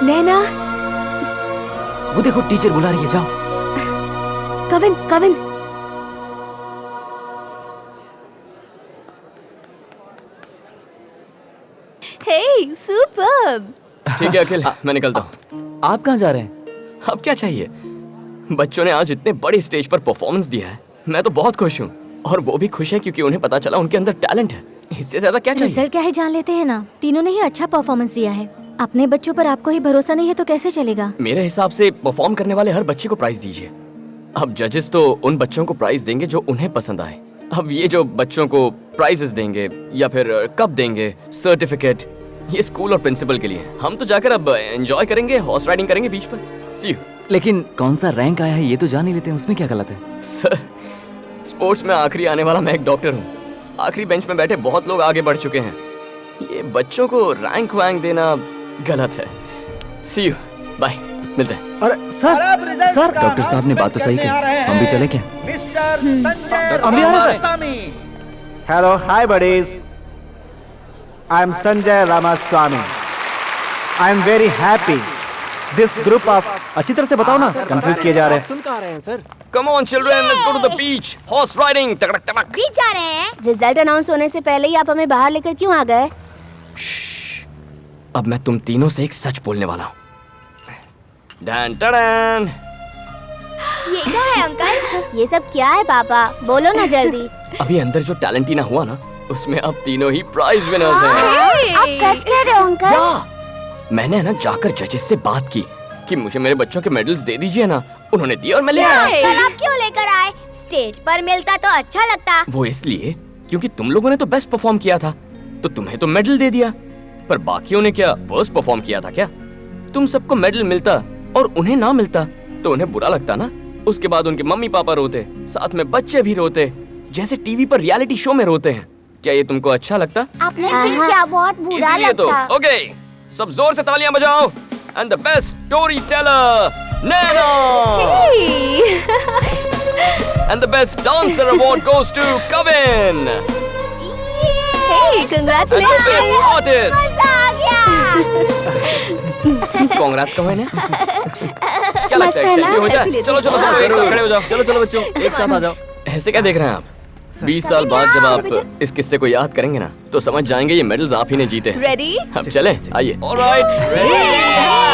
नैना, वो देखो टीचर बुला रही है, जाओ। कविन। हे, सुपर्ब। ठीक है अखिल, मैं निकलता हूँ। आप कहाँ जा रहे हैं? अब क्या चाहिए? बच्चों ने आज इतने बड़े स्टेज पर परफॉर्मेंस दिया है, मैं तो बहुत खुश हूँ। और वो भी खुश है क्योंकि उन्हें पता चला उनके अंदर टैलेंट है। इससे ज्यादा क्या चाहिए? रिजल्ट क्या है जान लेते हैं ना। तीनों ने ही अच्छा परफॉर्मेंस दिया है। अपने बच्चों पर आपको ही भरोसा नहीं है तो कैसे चलेगा? मेरे हिसाब से परफॉर्म करने वाले हर बच्चे को प्राइज दीजिए। अब जजेस तो उन बच्चों को प्राइज देंगे जो उन्हें पसंद आए। अब ये जो बच्चों को प्राइजेस देंगे या फिर कप देंगे, सर्टिफिकेट, ये स्कूल और प्रिंसिपल के लिए। हम तो जाकर अब एंजॉय करेंगे, हॉर्स राइडिंग करेंगे बीच पर। सी यू। लेकिन कौन सा रैंक आया है ये तो जान ही लेते हैं, उसमें क्या गलत है? सर, स्पोर्ट्स में आखिरी आने वाला मैं एक डॉक्टर हूँ। आखिरी बेंच में बैठे बहुत लोग आगे बढ़ चुके हैं। ये बच्चों को रैंक वैंक देना गलत है। सी यू, बाय, मिलते हैं। अरे सर डॉक्टर साहब ने बात तो सही कही, हम भी चले क्या? मिस्टर संजय हम भी आ रहे हैं, Ramaswamy. Hello, hi buddies. I am Sanjay Ramaswamy. I am very happy. This group of, अच्छी तरह से बताओ ना, कंफ्यूज किए जा रहे हैं। सुन कहाँ रहे हैं sir? Come on children, let's go to the beach. Horse riding. तकड़क तकड़क। भी जा रहे हैं। रिजल्ट अनाउंस होने से पहले ही आप हमें बाहर लेकर क्यों आ गए? अब मैं तुम तीनों से एक सच बोलने वाला हूँ। डन टडन। ये क्या है अंकल? ये सब क्या है पापा? बोलो ना जल्दी। अभी अंदर जो टैलेंटीना हुआ ना, उसमें अब तीनों ही प्राइज विनर्स हैं। आप सच कह रहे हो अंकल? या मैंने ना जाकर जजेस से बात की कि मुझे मेरे बच्चों के मेडल्स दे दीजिए ना। उन्होंने दिया और मैं ले आया। पर आप क्यों लेकर आए? स्टेज पर मिलता तो अच्छा लगता। वो इसलिए क्योंकि तुम लोगों ने तो बेस्ट परफॉर्म किया था, तो तुम्हें तो मेडल दे दिया। पर बाकियों ने क्या वर्स्ट परफॉर्म किया था क्या? तुम सबको मेडल मिलता और उन्हें ना मिलता तो उन्हें बुरा लगता ना। उसके बाद उनके मम्मी पापा रोते, साथ में बच्चे भी रोते, जैसे टीवी पर रियलिटी शो में रोते हैं। क्या ये तुमको अच्छा लगता? आपने फिर क्या बहुत बुरा इसलिए तो लगता। ओके, सब जोर से तालियां बजाओ। And the best story teller Naina. And the best dancer award goes to Kevin. Hey, congratulations. And the best artist. मजा आ गया। कांग्रेट्स कहो इन्हें। क्या लगता है मस्त है एक्सेप्ट हो ना? जाए? चलो चलो सब एक साथ खड़े हो जाओ। चलो बच्चों, एक साथ आ जाओ। ऐसे क्या देख रहे हैं आप? 20 साल बाद जब आप इस किस्से को याद करेंगे ना, तो समझ जाएंगे ये मेडल्स आप ही ने जीते हैं। Ready? अब चलें, आइए। Alright, ready.